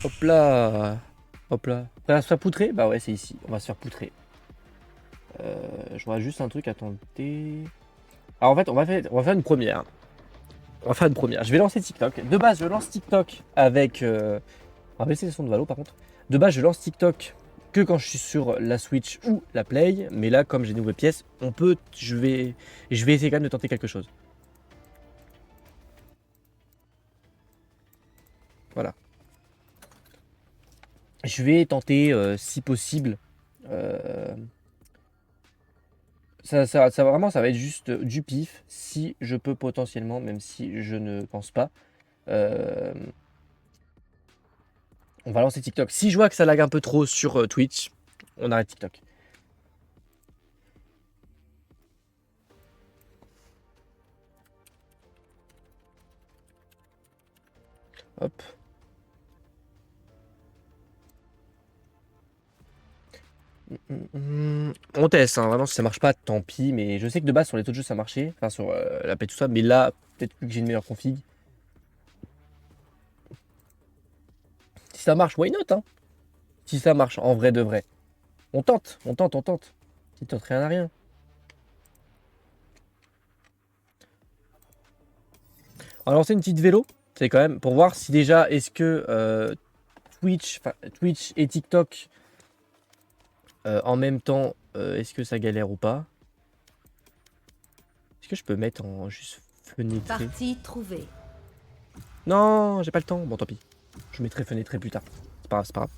Hop là. Hop là. On va se faire poutrer? Bah ouais, c'est ici. On va se faire poutrer. Je vois juste un truc à tenter. Alors en fait, on va faire une première. On va faire une première. Je vais lancer TikTok. De base, je lance TikTok avec... On va baisser les sons de Valo par contre. De base, je lance TikTok que quand je suis sur la Switch ou la Play. Mais là, comme j'ai de nouvelles pièces, on peut... Je vais essayer quand même de tenter quelque chose. Voilà. Je vais tenter, si possible... euh, vraiment, ça va être juste du pif. Si je peux potentiellement, même si je ne pense pas. Euh, on va lancer TikTok. Si je vois que ça lag un peu trop sur Twitch, on arrête TikTok. Hop. On teste, hein, vraiment, si ça marche pas, tant pis. Mais je sais que de base, sur les autres jeux, ça marchait. Enfin, sur la paix, tout ça. Mais là, peut-être que j'ai une meilleure config. Si ça marche, why not, hein? Si ça marche, en vrai de vrai. On tente, on tente, on tente. Qui tente rien à rien. On va lancer une petite vélo. C'est quand même pour voir si déjà, est-ce que Twitch et TikTok en même temps, est-ce que ça galère ou pas? Est-ce que je peux mettre en juste fenêtré? Partie trouvée. Non, j'ai pas le temps. Bon, tant pis. Je mettrai fenêtré plus tard. C'est pas grave, c'est pas grave.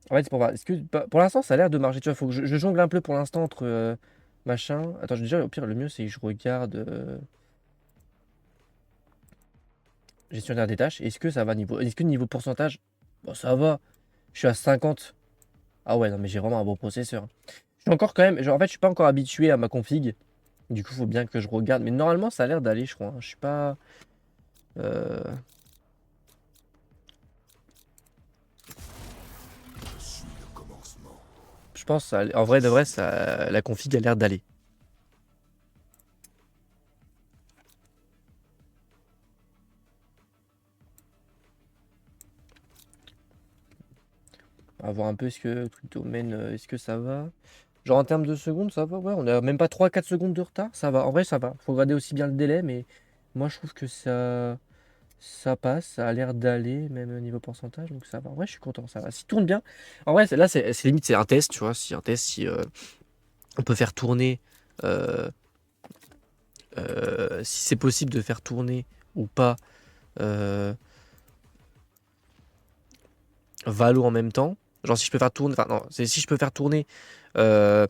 En fait, c'est pour voir. Est-ce que pour l'instant, ça a l'air de marcher. Tu vois, faut que je jongle un peu pour l'instant entre machin. Attends, déjà, au pire, le mieux, c'est que je regarde gestionnaire des tâches. Est-ce que ça va niveau. Est-ce que niveau pourcentage. Bon, ça va. Je suis à 50. Ah ouais, non, mais j'ai vraiment un beau processeur. Je suis encore quand même. En fait, je suis pas encore habitué à ma config. Du coup, faut bien que je regarde. Mais normalement, ça a l'air d'aller, je crois, hein. Je suis pas. euh, Je pense, en vrai de vrai, la config a l'air d'aller. On va voir un peu est-ce que truc domaine, est-ce que ça va. Genre en termes de secondes, ça va. Ouais, on a même pas 3-4 secondes de retard. Ça va. En vrai, ça va. Faut regarder aussi bien le délai, mais moi je trouve que ça passe. Ça a l'air d'aller, même au niveau pourcentage. Donc ça va. En vrai, je suis content. Ça va. S'il tourne bien. En vrai, là, c'est limite, c'est un test, tu vois. Si un test, si on peut faire tourner. euh, si c'est possible de faire tourner ou pas euh, Valo en même temps. Genre si je peux faire tourner, enfin non, c'est si je peux faire tourner euh,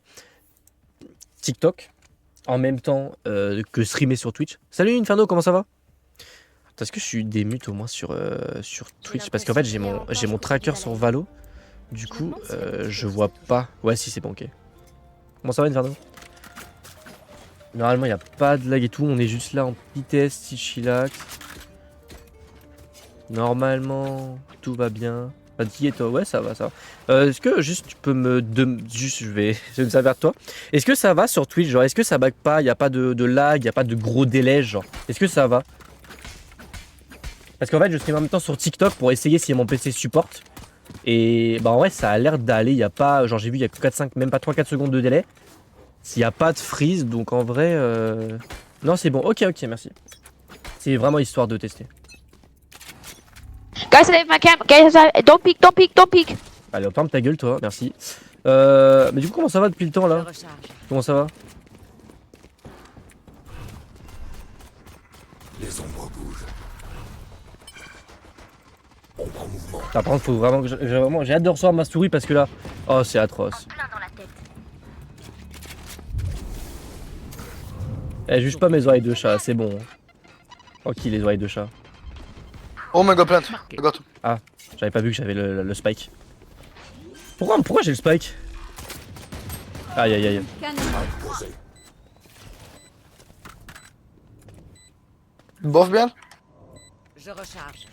TikTok en même temps que streamer sur Twitch. Salut Inferno, comment ça va? Est-ce que je suis démute au moins sur Twitch? Parce qu'en fait j'ai mon tracker sur Valo. Du coup je vois pas. Ouais si c'est bon, ok. Comment ça va Inferno? Normalement il n'y a pas de lag et tout, on est juste là en petit test, petit chillax. Normalement tout va bien. Et toi, ouais, ça va, ça va. Est-ce que juste tu peux juste, je vais me servir de toi. Est-ce que ça va sur Twitch, genre, est-ce que ça bug pas, il y a pas de lag, il y a pas de gros délai, genre. Est-ce que ça va? Parce qu'en fait, je stream en même temps sur TikTok pour essayer si mon PC supporte. Et bah en vrai, ça a l'air d'aller, il y a pas, genre j'ai vu, il y a que 4-5, même pas 3-4 secondes de délai. S'il y a pas de freeze, donc en vrai, non, c'est bon. Ok, ok, merci. C'est vraiment histoire de tester. Guys, save my camp. Guys, don't peek, don't peek, don't peek. Allez, ferme ta gueule, toi, merci. Mais du coup, comment ça va depuis le temps Je là? recharge. Comment ça va? Les ombres bougent. Ombre en mouvement. Par contre, faut vraiment que j'ai hâte de recevoir ma souris parce que là, oh, c'est atroce. Plein dans la tête. Elle juge pas mes oreilles de chat, c'est bon. Tranquille, les oreilles de chat. Oh my god, plant. I got. Ah, j'avais pas vu que j'avais le spike. Pourquoi j'ai le spike? Aïe aïe aïe. Canon. Posé. Bof bien. Je recharge.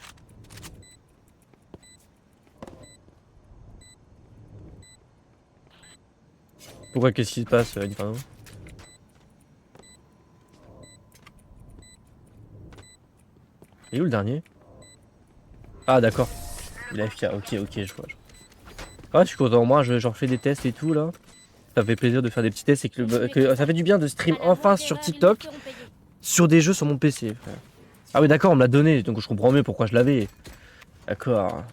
Pourquoi qu'est-ce qui se passe, Inferno? Et où le dernier? Ah d'accord. Il a FK, ok, je vois. Ah, je suis content, moi j'en fais des tests et tout là. Ça fait plaisir de faire des petits tests et que ça fait du bien de stream enfin sur TikTok sur des jeux sur mon PC. Frère. Ah oui d'accord, on me l'a donné, donc je comprends mieux pourquoi je l'avais. D'accord.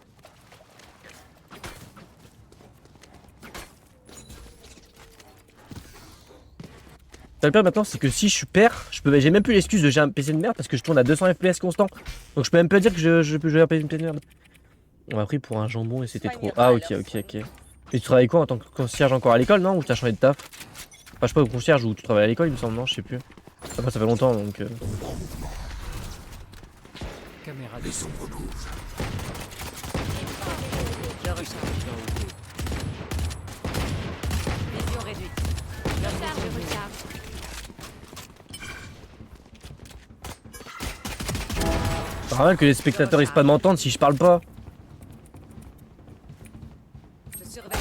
Le pire maintenant c'est que si je perds, j'ai même plus l'excuse de j'ai un PC de merde parce que je tourne à 200 FPS constant. Donc je peux même pas dire que je peux jouer un PC de merde. On m'a pris pour un jambon et c'était trop. Ah ok. Et tu travailles quoi en tant que concierge encore à l'école non? Ou t'as changé de taf? Enfin je sais pas au concierge ou tu travailles à l'école il me semble non je sais plus. Après ça fait longtemps donc... Caméra Les ombres bougent. Je recharge. Vision réduite. Je recharge. C'est normal que les spectateurs risquent pas de m'entendre si je parle pas. Je surveille.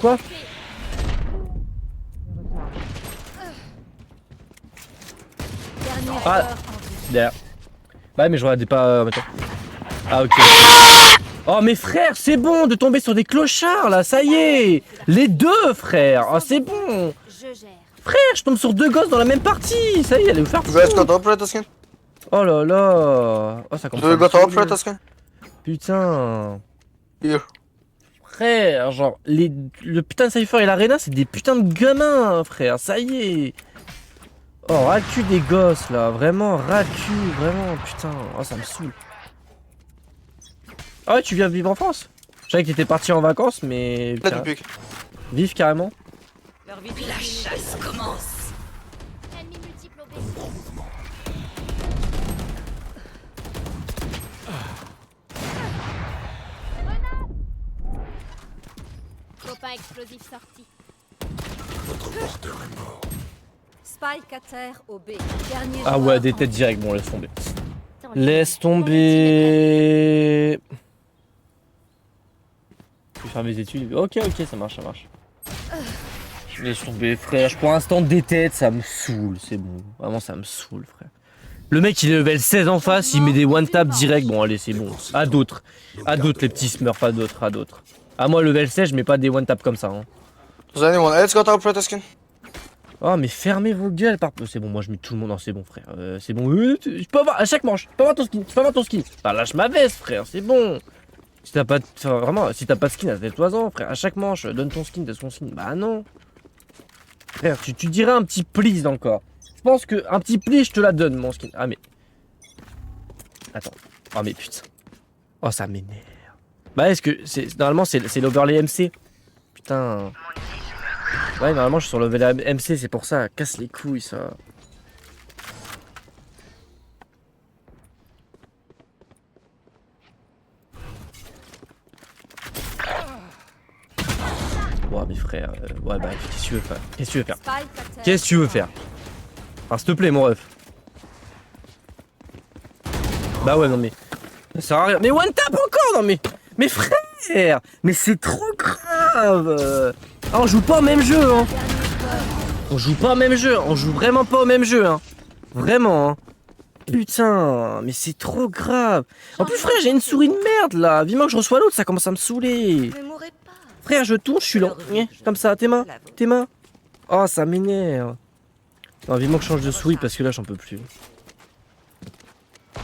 Quoi? Dernière Ah. heure en vue. Derrière. Bah mais je regardais pas maintenant. Ah ok. Oh mais frère, c'est bon de tomber sur des clochards là, ça y est. Les deux frère. Oh c'est bon. Je gère. Frère, je tombe sur deux gosses dans la même partie. Ça y est, allez vous faire You guys foutre. got operator skin? Oh là là. Oh ça commence Do you à me got saouler. operator skin? Putain. Here. Frère, genre le putain de Cypher et l'Arena c'est des putains de gamins frère, ça y est. Oh racu des gosses là, vraiment racu, vraiment putain, oh ça me saoule. Ah ouais tu viens vivre en France? Je savais que t'étais parti en vacances mais... Let me pick. Vive carrément. Leur vision. La chasse commence. Ennemi multiple OB. Copain explosif sorti. Votre porteur est mort. Spike à terre au B. Dernier Ah joueur ouais des en têtes vue. direct, bon laisse tomber. Attends, Laisse tomber. Je vais faire mes études. Ok ça marche. Laisse tomber frère, pour l'instant des têtes ça me saoule, c'est bon. Vraiment ça me saoule frère. Le mec il est level 16 en face, il met des one tap direct, bon allez c'est bon. À d'autres les petits smurfs, à d'autres. À moi level 16 je mets pas des one tap comme ça hein. Does anyone else got operator skin? Oh mais fermez vos gueules par... C'est bon moi je mets tout le monde, non c'est bon frère, c'est bon. Je peux avoir à chaque manche, je peux avoir ton skin, Bah lâche ma veste frère, c'est bon. Si t'as pas de... Enfin, vraiment, si t'as pas de skin, attelle-toi-en frère, à chaque manche, donne ton skin, bah non. Frère, tu dirais un petit please encore. Je pense que un petit please je te la donne mon skin. Ah mais... Attends, oh mais putain. Oh ça m'énerve. Bah est-ce que... Normalement c'est l'overlay MC. Putain... Ouais, normalement je suis sur le level MC, c'est pour ça. Casse les couilles, ça. Ouais, mes frères. Ouais, bah, qu'est-ce que tu veux faire? Qu'est-ce que tu veux faire? Spike à terre. Qu'est-ce que tu veux faire? Enfin, s'il te plaît, mon ref. Bah ouais, non mais... Ça sert à rien. Mais one tap encore, non mais... Mais frère! Mais c'est trop grave! Ah, on joue pas au même jeu, hein! On joue pas au même jeu, on joue vraiment pas au même jeu, hein! Vraiment, hein! Putain, mais c'est trop grave! En plus, frère, j'ai une souris de merde là! Vivement que je reçois l'autre, ça commence à me saouler! Ne mourrez pas. Frère, je tourne, je suis lent. Comme ça, tes mains! Oh, ça m'énerve! Non, vivement que je change de souris parce que là, j'en peux plus.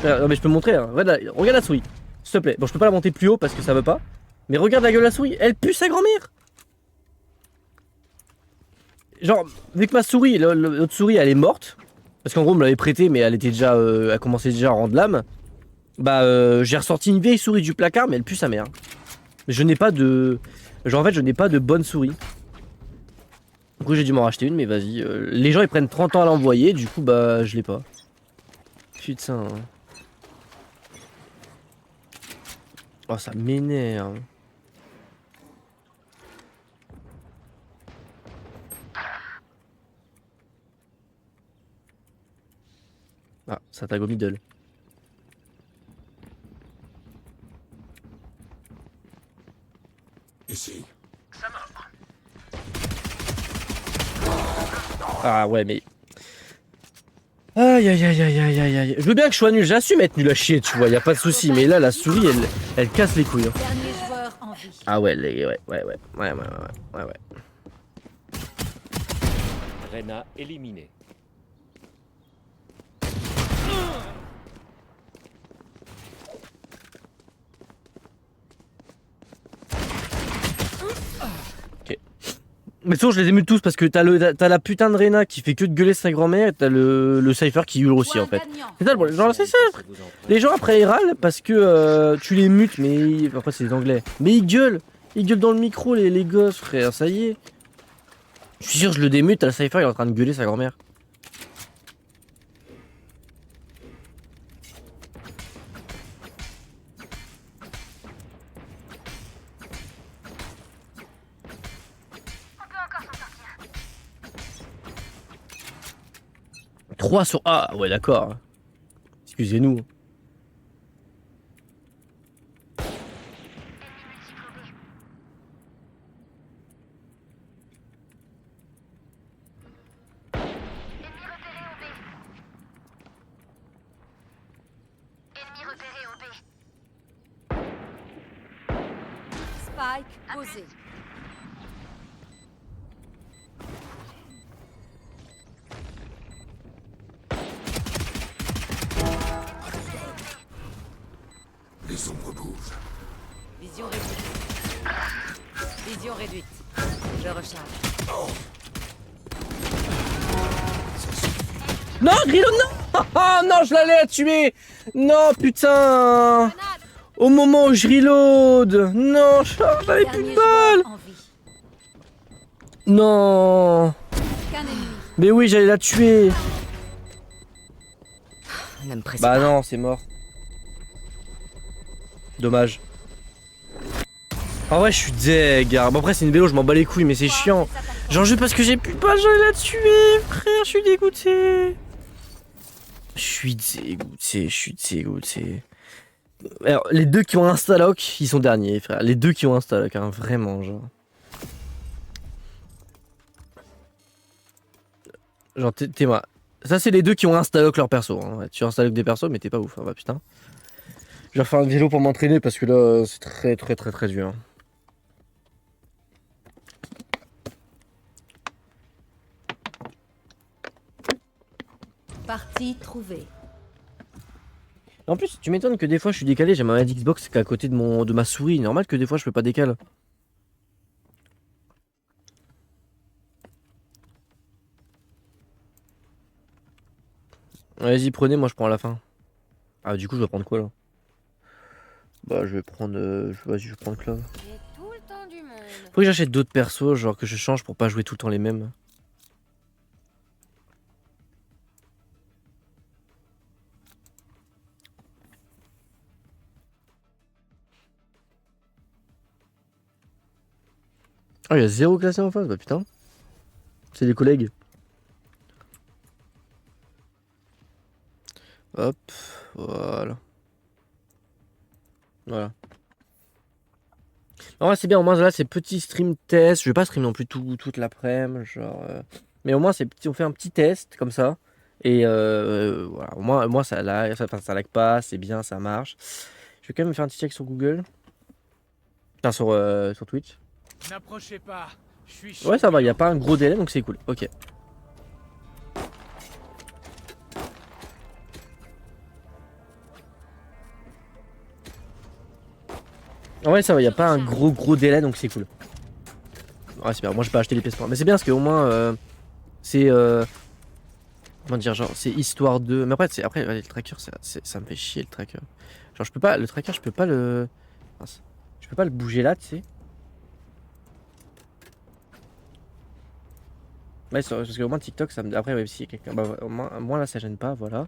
Non, mais je peux montrer, hein. Regarde la souris, s'il te plaît. Bon, je peux pas la monter plus haut parce que ça veut pas. Mais regarde la gueule de la souris, elle pue sa grand-mère! Genre, vu que ma souris, l'autre souris, elle est morte, parce qu'en gros, on me l'avait prêtée, mais elle était déjà, elle commençait déjà à rendre l'âme. Bah, j'ai ressorti une vieille souris du placard, mais elle pue sa mère. Je n'ai pas de, genre en fait, je n'ai pas de bonne souris. Du coup, j'ai dû m'en racheter une, mais vas-y. Les gens, ils prennent 30 ans à l'envoyer, du coup, bah, je l'ai pas. Putain. Oh, ça m'énerve. Ah, ça tag au middle. Ici. Ah ouais, mais... Aïe aïe aïe aïe aïe aïe aïe. Je veux bien que je sois nul, j'assume être nul à chier, tu vois, y a pas de souci. Mais là, la souris, elle casse les couilles. Hein. Dernier joueur en vie. Ah ouais, ouais. Reyna éliminé. Mais de toute façon, je les émule tous parce que t'as la putain de Reyna qui fait que de gueuler sa grand-mère et t'as le Cypher qui hurle aussi en fait. C'est ça le problème. Genre, c'est ça. Les gens après ils râlent parce que tu les mutes, mais après c'est les anglais. Mais ils gueulent dans le micro les gosses, frère, ça y est. Je suis sûr, je le démute, t'as le Cypher, il est en train de gueuler sa grand-mère. Trois sur... Ah ouais d'accord. Excusez-nous. Spike posé. Les ombres bougent. Vision réduite. Vision réduite. Je recharge. Non, Grillo, non. Ah non, je l'allais la tuer. Non, putain. Au moment où je reload. Non, j'avais plus de balles. En vie. Non. Qu'un ennemi. Mais oui, j'allais la tuer. Ne me presse Bah non, c'est mort. Dommage. En vrai, je suis deg. Bon, après, c'est une vélo, je m'en bats les couilles, mais c'est chiant. Genre, juste parce que j'ai plus de balles, j'allais la tuer, frère. Je suis dégoûté. Je suis dégoûté. Alors, les deux qui ont Instalock, ils sont derniers, frère. Les deux qui ont Instalock, hein, vraiment, genre. Genre, t'es moi. Ça, c'est les deux qui ont Instalock leur perso. Hein. Ouais, tu Instalock des persos, mais t'es pas ouf. Hein, bah putain. Je vais refaire une vélo pour m'entraîner parce que là, c'est très dur. Hein. Partie trouvée. En plus, tu m'étonnes que des fois je suis décalé. J'ai ma manette Xbox qui est à côté de ma souris. Normal que des fois je peux pas décaler. Vas-y, prenez, moi je prends à la fin. Ah, du coup, je vais prendre quoi là? Bah, je vais prendre. Vas-y, je vais prendre Clove. J'ai tout le temps du monde. Faut que j'achète d'autres persos, genre que je change pour pas jouer tout le temps les mêmes. Ah, il y a 0 classé en face, bah putain. C'est des collègues. Hop, voilà. Voilà. En vrai, c'est bien, au moins là, c'est petit stream test. Je vais pas stream non plus toute l'après-midi, genre. Mais au moins, on fait un petit test comme ça. Et voilà, au moins ça lag pas, c'est bien, ça marche. Je vais quand même faire un petit check sur Google. Enfin, sur Twitch. N'approchez pas. Je suis chaud. Ouais, ça va, il n'y a pas un gros délai donc c'est cool. Ok. Ouais, ça va, il n'y a pas un gros délai donc c'est cool. Ouais, c'est bien, moi je peux acheter les pièces. Mais c'est bien parce qu'au moins c'est. Comment dire, genre, c'est histoire de. Mais après ouais, le tracker, ça me fait chier le tracker. Genre, je peux pas. Le tracker, je peux pas le. Mince. Je peux pas le bouger là, tu sais. Ouais, parce qu'au moins TikTok, ça me. Après, ouais, si quelqu'un. Bah, au moins là, ça gêne pas, voilà.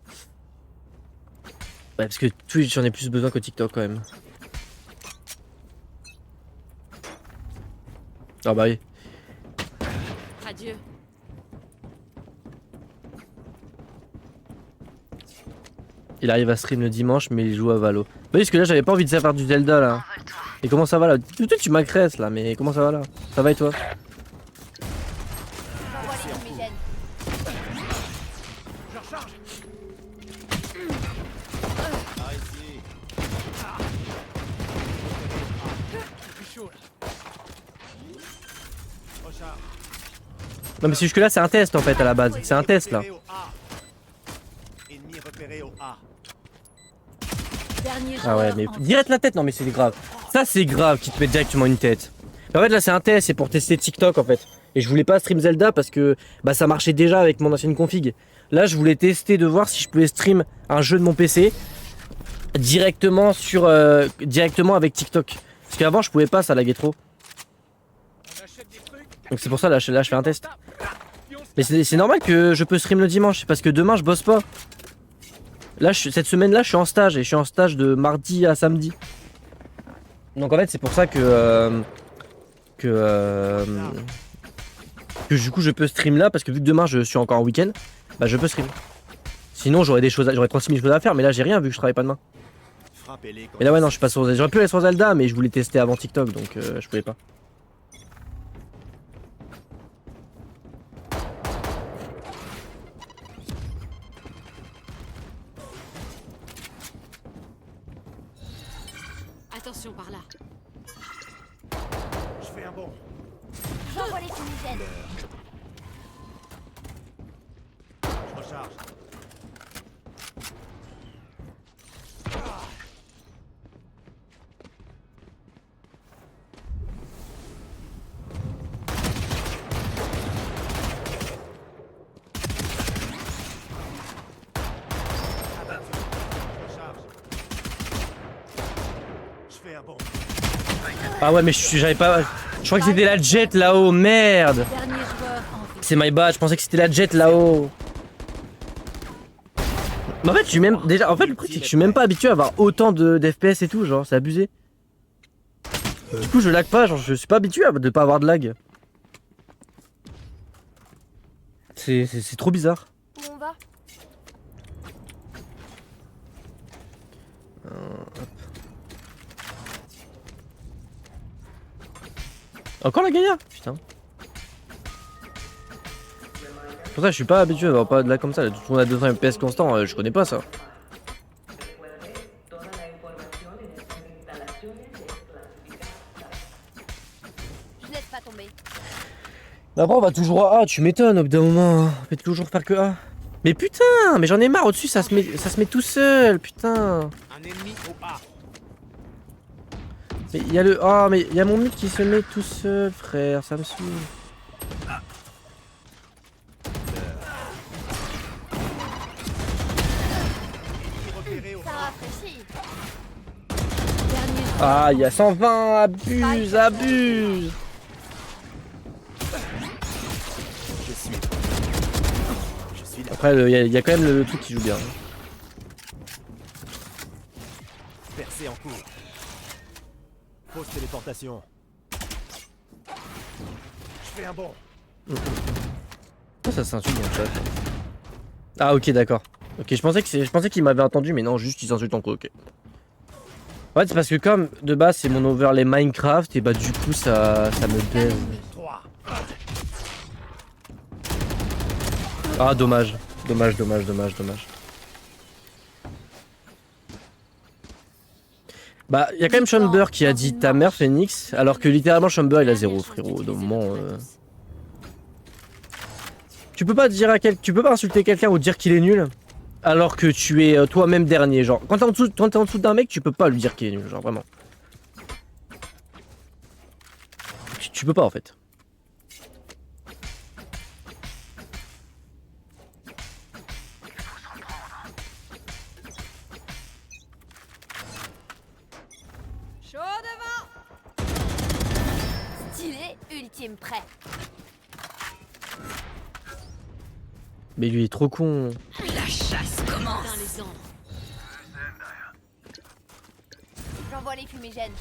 Ouais, parce que Twitch, j'en ai plus besoin que TikTok quand même. Ah bah oui. Adieu. Il arrive à stream le dimanche, mais il joue à Valo. Bah oui, parce que là, j'avais pas envie de faire du Zelda là. Et comment ça va là? Tout tu m'aggresses là, mais comment ça va là? Ça va et toi? J'envoie les fumigènes. Je recharge. Non mais c'est jusque là c'est un test en fait à la base. C'est un test là. Ennemi repéré au A. Dernier Ah ouais joueur mais en direct la tête, non mais c'est grave. Ça c'est grave qu'ils te mettent directement une tête. Mais en fait là c'est un test, c'est pour tester TikTok en fait. Et je voulais pas stream Zelda parce que bah ça marchait déjà avec mon ancienne config. Là je voulais tester de voir si je pouvais stream un jeu de mon PC directement sur directement avec TikTok. Parce qu'avant je pouvais pas, ça laguait trop. On achète des trucs. Donc c'est pour ça là je fais un test. Mais c'est normal que je peux stream le dimanche parce que demain je bosse pas. Là cette semaine là je suis en stage et je suis en stage de mardi à samedi. Donc en fait c'est pour ça que du coup je peux stream là parce que vu que demain je suis encore en week-end, bah je peux stream. Sinon j'aurais 36 000 choses à faire mais là j'ai rien vu que je travaille pas demain. Frappez-les quand Mais là ouais non je suis pas sur Zelda. J'aurais pu aller sur Zelda mais je voulais tester avant TikTok donc je pouvais pas. Attention par là. je fais un bond. J'envoie les fumigènes. Je recharge. Je fais un bond. Ah ouais mais j'avais pas. Je crois que c'était la jet là-haut, merde. Dernier joueur en vie. C'est my bad, je pensais que c'était la jet là-haut. Mais en fait, je suis même déjà. En fait, le truc c'est que je suis même pas habitué à avoir autant d'FPS et tout, genre, c'est abusé. Du coup, je lag pas, genre, je suis pas habitué de pas avoir de lag. C'est trop bizarre. Où on va? Encore la Gaïa. Putain. Pour ça, je suis pas habitué à avoir pas de lag comme ça. Tout le monde a 200 FPS constant, je connais pas ça. Je laisse pas tomber. Mais après, on va toujours à A, tu m'étonnes, au bout d'un moment. On peut toujours faire que A. Mais putain, mais j'en ai marre, au-dessus, ça se met tout seul, putain. Un ennemi au A. Mais il y a le. Oh, mais il y a mon mute qui se met tout seul, frère, ça me saoule. Repéré au Ça rafraîchit. Dernier joueur. Ah, il y a 120, abuse, abuse. Je suis là. Après, il y a quand même le truc qui joue bien. Percé en cours. Fausse téléportation. Je fais un bond. Oh, ça s'insulte dans le chat. Ah, ok, d'accord. Ok, je pensais qu'il m'avait entendu, mais non, juste ils s'insultent en quoi, ok. Ouais, c'est parce que comme de base c'est mon overlay Minecraft, et bah du coup ça me baise. 3. Ah, dommage. Dommage. Bah, il y a quand même Chamber qui a dit ta mère Phoenix, alors que littéralement Chamber il a 0, frérot. Au moment. Tu peux pas dire tu peux pas insulter quelqu'un ou dire qu'il est nul, alors que tu es toi-même dernier. Genre, quand t'es en dessous d'un mec, tu peux pas lui dire qu'il est nul, genre vraiment. Tu peux pas en fait. Chaud devant. Stylé, ultime prêt. Mais lui il est trop con. La chasse commence. Dans les ombres. J'envoie les fumigènes.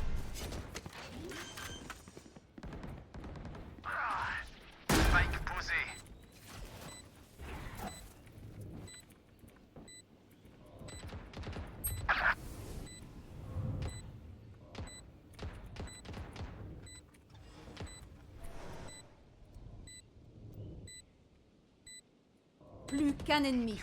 Plus qu'un ennemi.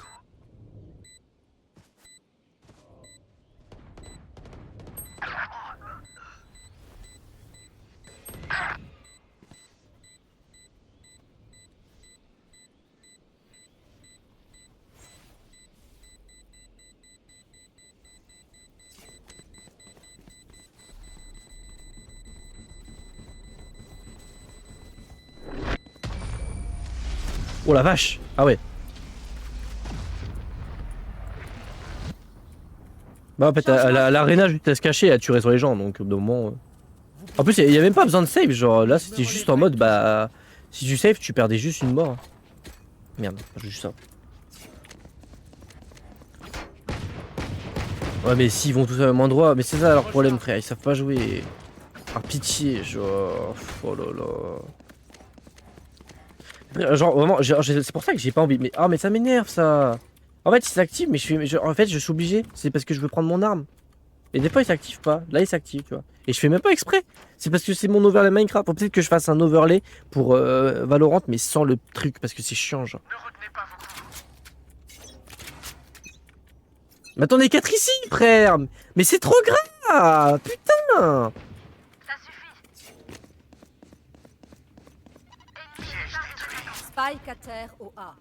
Oh la vache. Ah ouais. Bah en fait, à l'arena, juste à se cacher et à tirer sur les gens, donc au bout d'un moment... En plus, il y a même pas besoin de save, genre là, c'était juste en mode, bah... Si tu save, tu perdais juste une mort. Merde, j'ai juste ça. Ouais, mais s'ils vont tous au même endroit, mais c'est ça leur problème, frère, ils savent pas jouer. Par pitié, genre... Oh là là... Genre vraiment, c'est pour ça que j'ai pas envie. Mais ah mais ça m'énerve ça. En fait il s'active mais en fait je suis obligé. C'est parce que je veux prendre mon arme. Et des fois il s'active pas. Là il s'active tu vois. Et je fais même pas exprès. C'est parce que c'est mon overlay Minecraft. Faut peut-être que je fasse un overlay pour Valorant mais sans le truc parce que c'est chiant genre. Mais attends on est 4 ici frère. Mais c'est trop grave. Putain. Spike à terre au A.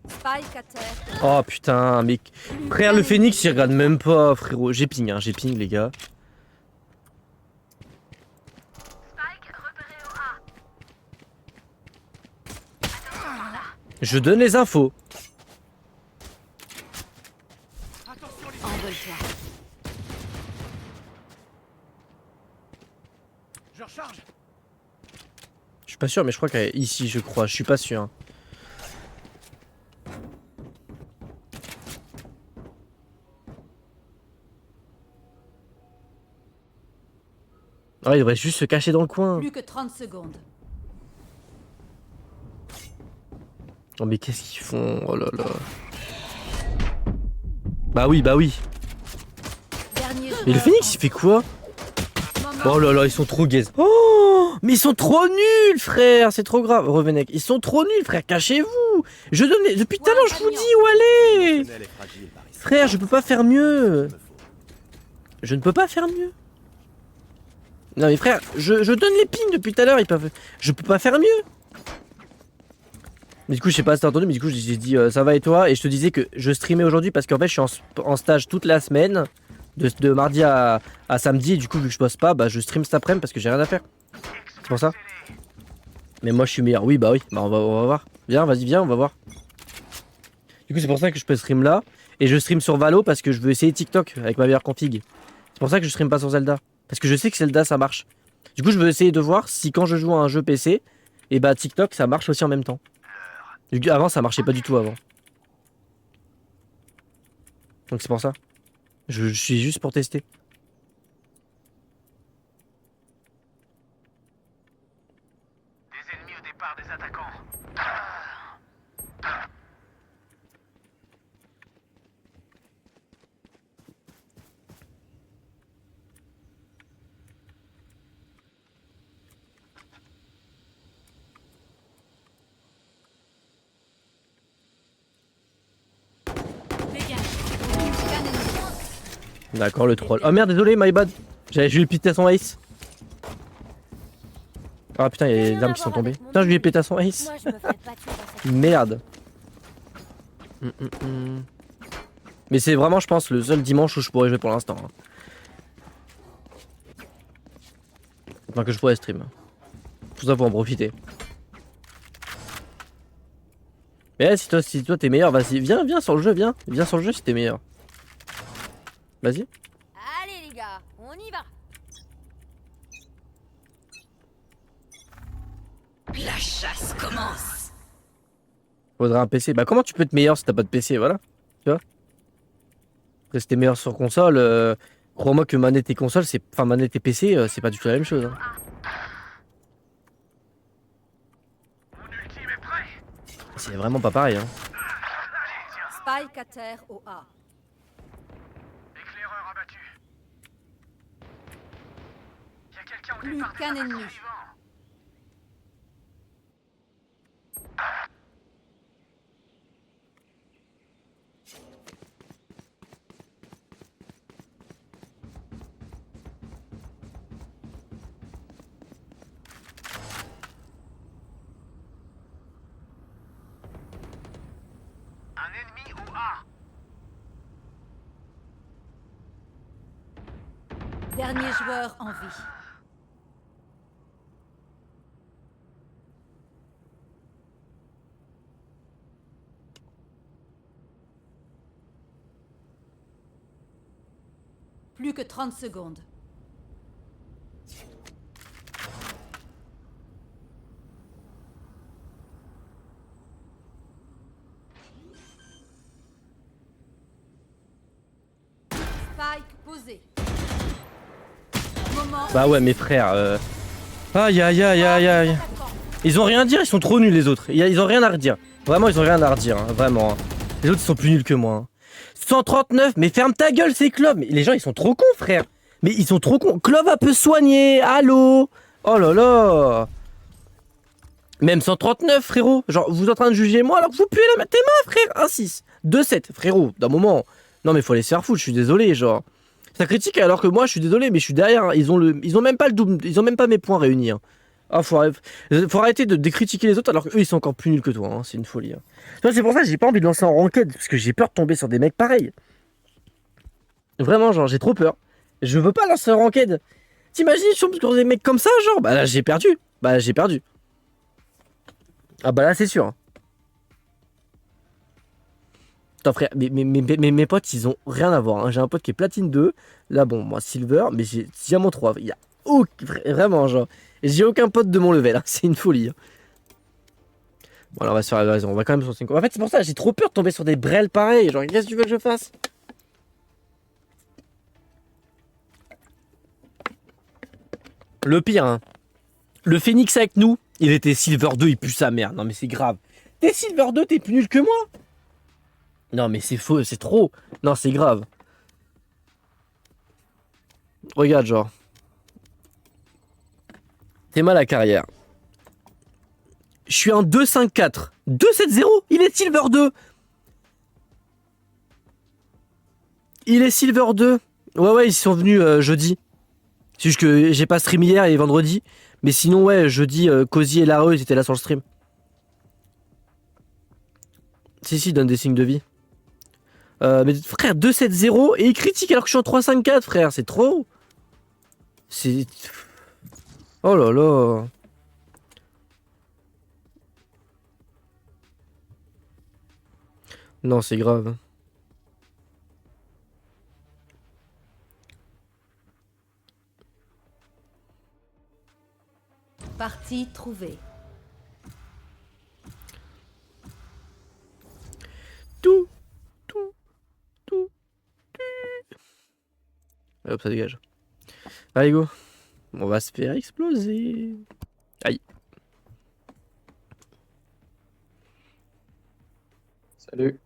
Spike à terre. Oh putain mec. Frère le phénix il regarde même pas frérot. J'ai ping les gars. Je donne les infos. Envole-toi. Je recharge. Je suis pas sûr mais je crois qu'elle est ici je crois. Je suis pas sûr. Ah il devrait juste se cacher dans le coin. Plus que 30 secondes. Oh mais qu'est-ce qu'ils font? Oh là là. Bah oui, bah oui. Dernier Mais le joueur phénix il fait quoi? Moment. Oh là là, ils sont trop gaze. Oh mais ils sont trop nuls frère, c'est trop grave. Revenez, ils sont trop nuls frère, cachez-vous. Je donne les... Depuis tout à l'heure je vous dis où aller. Elle est fragile par ici. Frère, je peux pas faire mieux. Il me faut. Je ne peux pas faire mieux. Non mais frère, je donne les pings depuis tout à l'heure, ils peuvent... Je peux pas faire mieux. Mais du coup, je sais pas si t'as entendu, mais du coup, j'ai dit ça va et toi? Et je te disais que je streamais aujourd'hui parce qu'en fait, je suis en stage toute la semaine, de mardi à samedi. Et du coup, vu que je bosse pas, bah je stream cet après-midi parce que j'ai rien à faire. C'est pour ça. Mais moi, je suis meilleur. Oui, bah oui, bah on va voir. Viens, vas-y, viens, on va voir. Du coup, c'est pour ça que je peux stream là. Et je stream sur Valo parce que je veux essayer TikTok avec ma meilleure config. C'est pour ça que je stream pas sur Zelda. Parce que je sais que Zelda, ça marche. Du coup, je veux essayer de voir si quand je joue à un jeu PC, et bah TikTok, ça marche aussi en même temps. Avant ça marchait pas du tout avant. Donc c'est pour ça. Je suis juste pour tester. Des ennemis au départ des attaquants. D'accord le troll. Oh merde désolé my bad. Je lui ai pété à son ace. Ah putain il y a des armes qui sont tombées. Putain je lui ai pété à son ace. Moi, je me ferais pas tuer dans cette... Merde. Mais c'est vraiment je pense le seul dimanche où je pourrais jouer pour l'instant. Hein. Enfin que je pourrais stream. Tout ça faut en profiter. Mais si toi t'es meilleur, vas-y, viens sur le jeu, viens sur le jeu si t'es meilleur. Vas-y. Allez les gars, on y va. La chasse commence. Faudrait un PC. Bah comment tu peux être meilleur si t'as pas de PC, voilà. Tu vois. Après si t'es meilleur sur console, crois-moi que manette et console, enfin manette et PC, c'est pas du tout la même chose. Hein. C'est vraiment pas pareil. Hein. Spike à terre au A. Éclaireur abattu. Y a quelqu'un au Plus départ qu'un des attaquants ennemi. vivants. Dernier joueur en vie. Plus que 30 secondes. Spike posé. Moment. Bah ouais, mes frères. Aïe aïe aïe aïe aïe. Ils ont rien à dire, ils sont trop nuls les autres. Ils ont rien à redire. Vraiment, ils ont rien à redire, hein, vraiment. Hein. Les autres, ils sont plus nuls que moi. Hein. 139, mais ferme ta gueule, c'est Clove. Mais les gens, ils sont trop cons, frère. Mais ils sont trop cons. Clove a peu soigné. Allô. Oh là là. Même 139, frérot. Genre, vous êtes en train de juger moi alors que vous puez tes mains, frère. 1-6. 2-7, frérot. D'un moment. Non, mais faut les se faire foutre, je suis désolé, genre. Ça critique alors que moi, je suis désolé, mais je suis derrière. Hein. Ils ont même pas le double. Ils ont même pas mes points réunis. Hein. Ah, faut arrêter de décritiquer les autres alors qu'eux, ils sont encore plus nuls que toi. Hein. C'est une folie. Hein. C'est pour ça que j'ai pas envie de lancer en ranked. Parce que j'ai peur de tomber sur des mecs pareils. Vraiment, genre, j'ai trop peur. Je veux pas lancer en ranked. T'imagines, je tombe sur des mecs comme ça, genre. Bah là, j'ai perdu. Bah, j'ai perdu. Ah, bah là, c'est sûr. Attends, frère, mes potes, ils ont rien à voir. Hein. J'ai un pote qui est platine 2. Là, bon, moi, silver, mais j'ai diamant 3. Il y a vraiment, genre. J'ai aucun pote de mon level. Hein. C'est une folie. Hein. Bon, alors, on va se faire la raison. On va quand même sur 5. En fait, c'est pour ça, j'ai trop peur de tomber sur des brels pareils. Genre, qu'est-ce que tu veux que je fasse? Le pire, hein. Le Phoenix avec nous, il était Silver 2, il pue sa mère. Non, mais c'est grave. T'es Silver 2, t'es plus nul que moi. Non, mais c'est faux, c'est trop. Non, c'est grave. Regarde, genre. T'es mal à carrière. Je suis un 2-5-4. 2-7-0. Il est Silver 2. Il est Silver 2. Ouais, ils sont venus jeudi. C'est juste que j'ai pas stream hier et vendredi. Mais sinon, ouais, jeudi, Cozy et Lareux, ils étaient là sur le stream. Si, donne des signes de vie. Mais frère, 2-7-0 et il critique alors que je suis en 3-5-4, frère. C'est trop. C'est... Oh là là. Non, c'est grave. Partie trouvée. Tout. Allez, hop, ça dégage. Allez, go. On va se faire exploser. Aïe. Salut.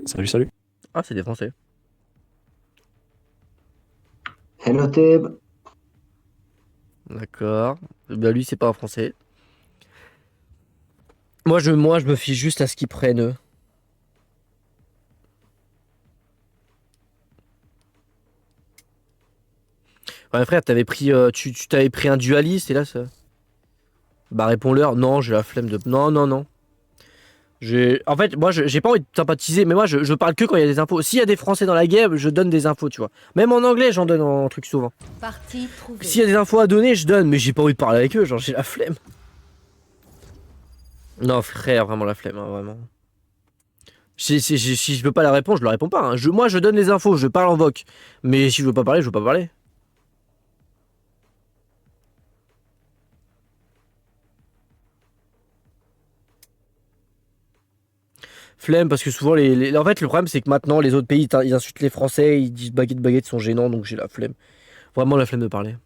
Salut. Ah, c'est des Français. Hello Teb. D'accord. Bah, lui, c'est pas un Français. Moi, je me fie juste à ce qu'ils prennent, eux. Ouais, frère, t'avais pris, tu t'avais pris un dualiste et là, ça... Bah, réponds-leur. Non, j'ai la flemme de... Non. En fait, moi, j'ai pas envie de sympathiser, mais moi, je parle que quand il y a des infos. S'il y a des Français dans la guerre, je donne des infos, tu vois. Même en anglais, j'en donne en truc souvent. Partie trouvée. S'il y a des infos à donner, je donne, mais j'ai pas envie de parler avec eux, genre, j'ai la flemme. Non, frère, vraiment la flemme, hein, vraiment. Si je veux pas la répondre, je la réponds pas. Hein. Moi, je donne les infos, je parle en voc. Mais si je veux pas parler, je veux pas parler. Flemme parce que souvent en fait le problème c'est que maintenant les autres pays ils insultent les Français, ils disent baguettes sont gênants donc j'ai la flemme. Vraiment la flemme de parler.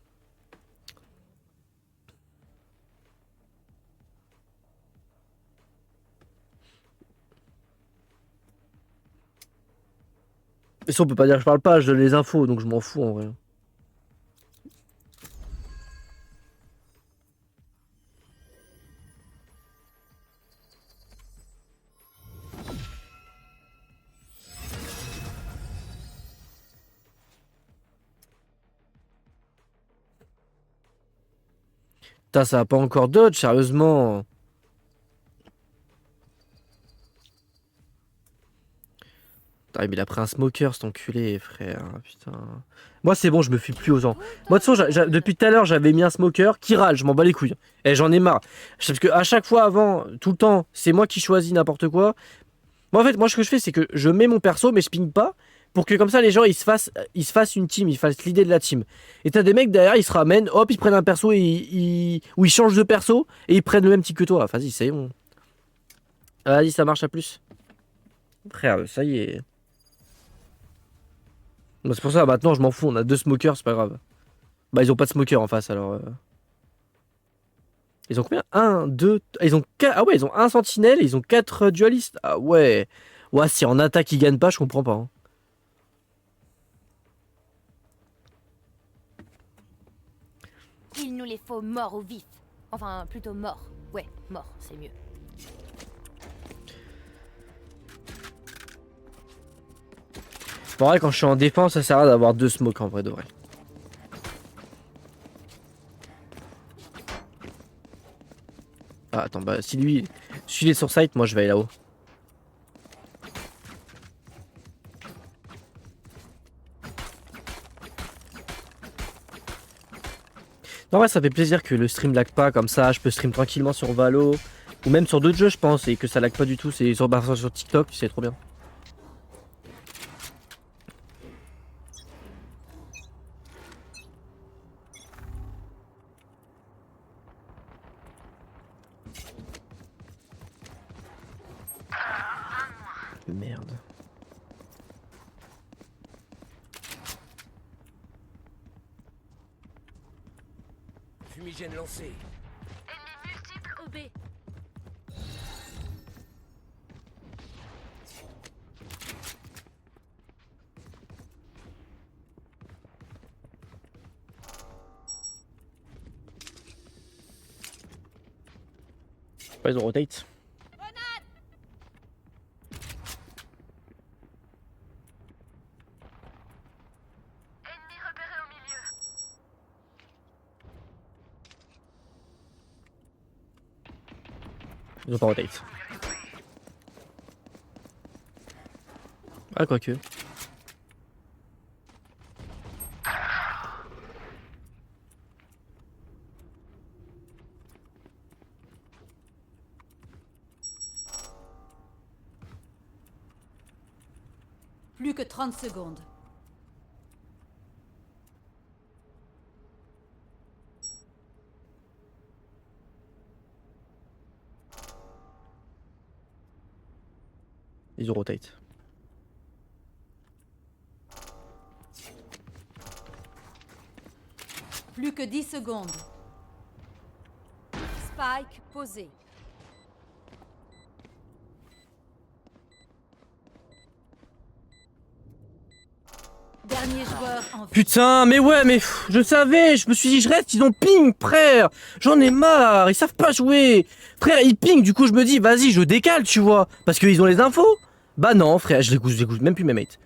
Et ça on peut pas dire que je parle pas, je donne les infos donc je m'en fous en vrai. Putain, ça a pas encore dodge, sérieusement. Putain, mais il a pris un smoker, cet enculé, frère. Putain. Moi, c'est bon, je me fuis plus aux gens. Moi, de toute façon, depuis tout à l'heure, j'avais mis un smoker qui râle, je m'en bats les couilles. Et j'en ai marre. Parce que à chaque fois avant, tout le temps, c'est moi qui choisis n'importe quoi. Moi, en fait, moi, ce que je fais, c'est que je mets mon perso, mais je ping pas. Pour que comme ça, les gens, ils se fassent une team, ils fassent l'idée de la team. Et t'as des mecs derrière, ils se ramènent, hop, ils prennent un perso, ou ils changent de perso, et ils prennent le même petit que toi. Vas-y, c'est bon. Vas-y, ça marche à plus. Frère, ça y est. Bon, c'est pour ça, maintenant, je m'en fous, on a 2 smokers, c'est pas grave. Bah, ils ont pas de smoker en face, alors... Ils ont combien? 1, 2... Ils ont 4... Ah ouais, ils ont 1 sentinelle, et ils ont 4 dualistes. Ah ouais. Ouais, si en attaque, ils gagnent pas, je comprends pas. Hein. Il nous les faut morts ou vifs. Enfin, plutôt morts. Ouais, morts, c'est mieux. Bon, vrai, quand je suis en défense, ça sert à rien d'avoir 2 smokes en vrai de vrai. Ah, attends, bah si lui il est sur site, moi je vais aller là-haut. Non, ouais, ça fait plaisir que le stream lag pas comme ça. Je peux stream tranquillement sur Valo ou même sur d'autres jeux, je pense, et que ça lag pas du tout. C'est sur TikTok, c'est trop bien. Merde. Fumigène lancé. Ennemi multiple au B. Ouais, ils ont rotate. Ils ont pas rotate. Ah, quoique. Plus que 30 secondes. Ils ont rotate. Plus que 10 secondes. Spike posé. Dernier joueur en vie. Putain, mais ouais, mais je savais, je me suis dit, je reste, ils ont ping, frère. J'en ai marre, ils savent pas jouer. Frère, ils ping, du coup, je me dis, vas-y, je décale, tu vois. Parce qu'ils ont les infos. Bah non, frère, je l'écoute même plus mes mates.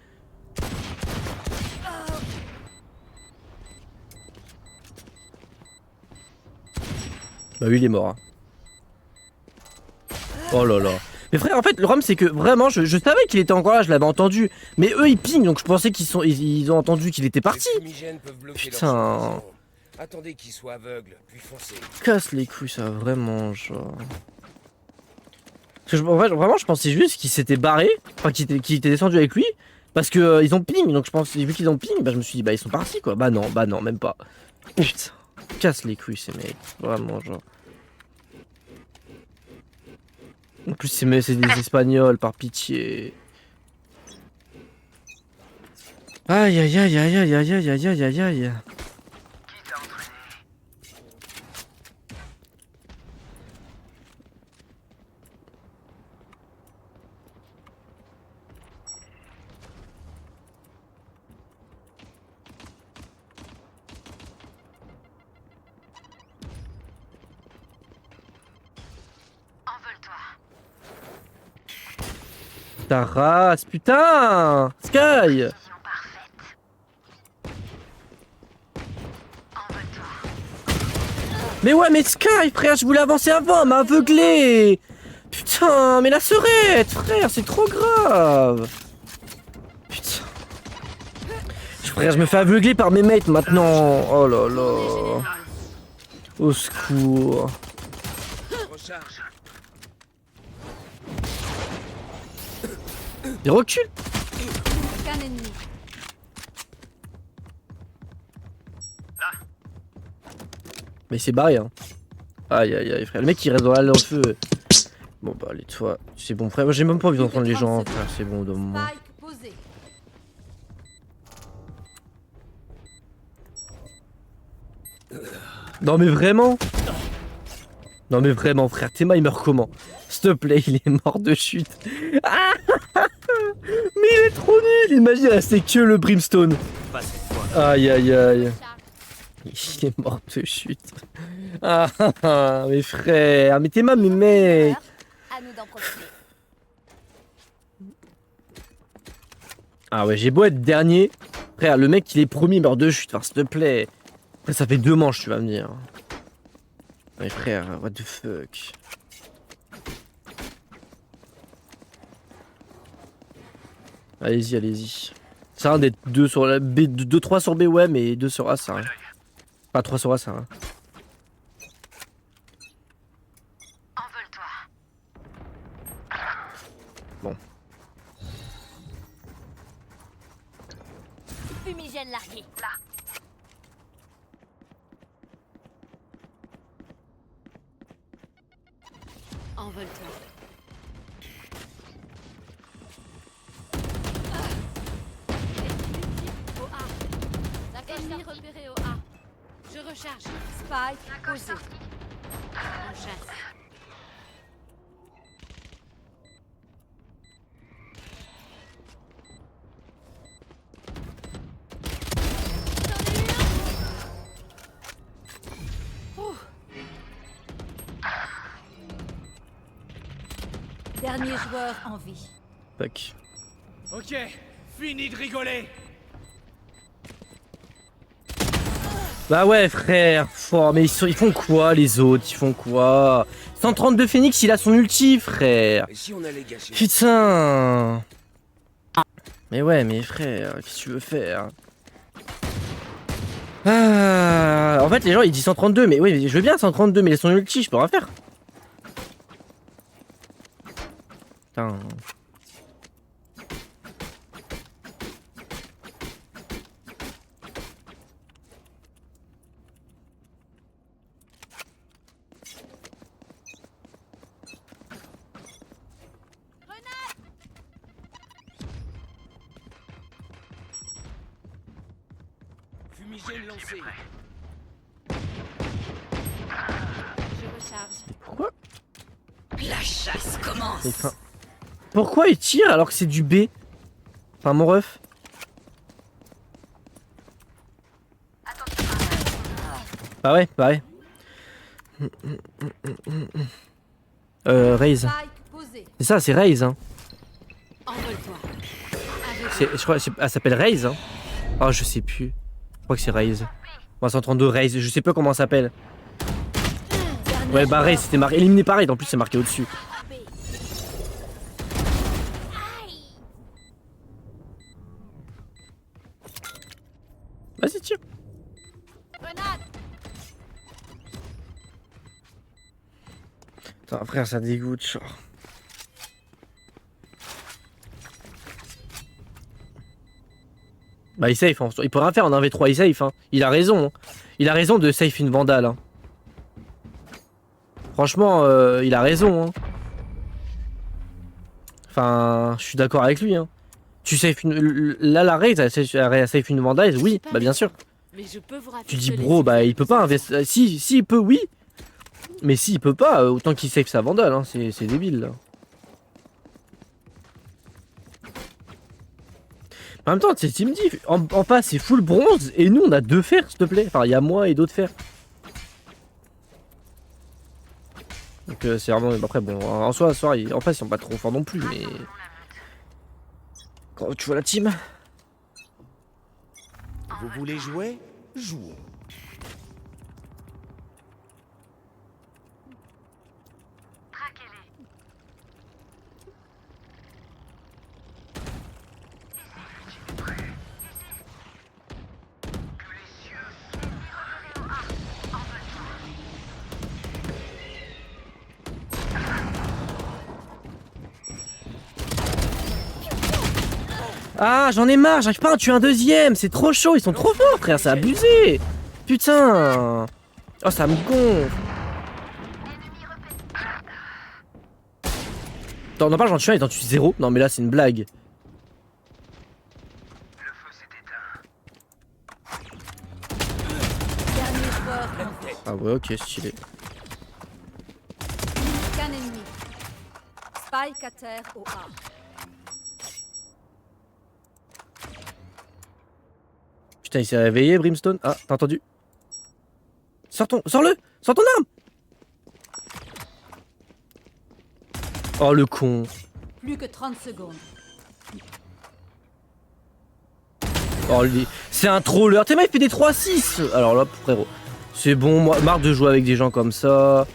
Bah oui, il est mort. Hein. Oh là là. Mais frère, en fait, le problème, c'est que vraiment, je savais qu'il était encore là, je l'avais entendu. Mais eux, ils pingent, donc je pensais ils ont entendu qu'il était parti. Putain. Attendez qu'il soit aveugle, puis foncez. Casse les couilles, ça, vraiment, genre. Parce que en fait, vraiment, je pensais juste qu'il s'était barré, enfin qu'il était descendu avec lui, parce que ils ont ping, donc je pense, vu qu'ils ont ping, bah je me suis dit, bah ils sont partis quoi. Bah non, même pas. Putain, casse les couilles ces mecs, vraiment, genre. En plus, c'est des Espagnols, par pitié. Aïe aïe aïe aïe aïe aïe aïe aïe aïe aïe. Ta race, putain! Sky! Mais ouais, mais Sky, frère, je voulais avancer avant, m'aveugler! Putain, mais la serette, frère, c'est trop grave! Frère, je me fais aveugler par mes mates maintenant. Oh là là. Au secours. Recharge. Il recule. Qu'un ennemi. Mais c'est barré, hein. Aïe aïe aïe, frère. Le mec il reste dans la lance feu. Bon bah, allez, toi, c'est bon, frère. Moi j'ai même pas envie d'entendre les gens, frère. C'est bon, de moment. Spike posé. Non mais vraiment. Non mais vraiment, frère. Théma il meurt comment? S'il te plaît, il est mort de chute. Ah mais il est trop nul. Imagine, il restait que le brimstone. Aïe aïe aïe. Il est mort de chute. Ah, mes frères, mais Théma, mais mec. À nous d'en profiter. Ah ouais, j'ai beau être dernier. Frère, le mec il est premier, il meurt de chute. Enfin, s'il te plaît. Après, ça fait 2 manches, tu vas me dire. Mais frère, what the fuck. Allez-y, allez-y. Ça a d'être 2 sur la B, 2-3 sur B, ouais, mais 2 sur A, ça. Hein. Pas 3 sur A, ça. Hein. Bon. Fumigène largué. Là. Envole-toi. Au A. Ennemi repéré au A. Je recharge. Spike posé. On chasse. Dernier joueur en vie. Tac. Ok, fini de rigoler. Bah ouais, frère. Oh, mais ils font quoi, les autres? Ils font quoi? 132 Phoenix, il a son ulti, frère. Et si on allait gâcher? Putain. Mais ouais, mais frère, qu'est-ce que tu veux faire? Ah, en fait, les gens ils disent 132, mais oui, mais je veux bien 132, mais son ulti, je peux rien faire. Putain. Fumigène lancé. Je recharge. Pourquoi? La chasse commence. Enfin, pourquoi il tire alors que c'est du B? Enfin, mon ref. Bah ouais, bah ouais. Raze. Spike posé. C'est ça, c'est Raze, hein. Envole-toi. Je crois, elle s'appelle Raze, hein. Oh, je sais plus. Je crois que c'est Raze. Moi, 132 Raze, je sais pas comment ça s'appelle. Ouais, bah Raze, c'était marqué. Éliminé pareil, en plus, c'est marqué au-dessus. Vas-y, tire. Grenade. Attends, frère, ça dégoûte, genre. Bah, il safe, hein. Il peut rien faire en 1v3, il safe, hein. Il a raison, hein. Il a raison de safe une vandale, hein. Franchement, il a raison, hein. Enfin, je suis d'accord avec lui, hein. Tu safe une... Là, la raise, elle safe une vandale, oui, bah bien sûr. Mais je peux vous Tu dis, bro, bah il peut pas investir... Si, il peut, oui. Mais si il peut pas, autant qu'il safe sa vandale, hein. C'est débile, là. En même temps, tu me dis, en face c'est full bronze et nous on a 2 fers, s'il te plaît. Enfin, il y a moi et d'autres fers. Donc c'est vraiment. Après, bon, en soi, en face ils sont pas trop forts non plus, mais. Quand tu vois la team. Vous voulez jouer? Jouons. Ah, j'en ai marre, j'arrive pas à en tuer un deuxième. C'est trop chaud, ils sont trop forts, frère, c'est abusé. Putain. Oh, ça me gonfle. Attends, non pas j'en tue un et t'en tues 0. Non mais là c'est une blague. Le feu s'est éteint. Dernier joueur en vie. Ah ouais, ok, stylé. Qu'un ennemi. Spike à terre au A. Putain, il s'est réveillé, Brimstone. Ah, t'as entendu? Sors-le! Sors ton arme! Oh le con. Plus que 30 secondes. Oh lui, c'est un troller. T'es il fait des 3-6. Alors là, frérot, c'est bon, moi, marre de jouer avec des gens comme ça.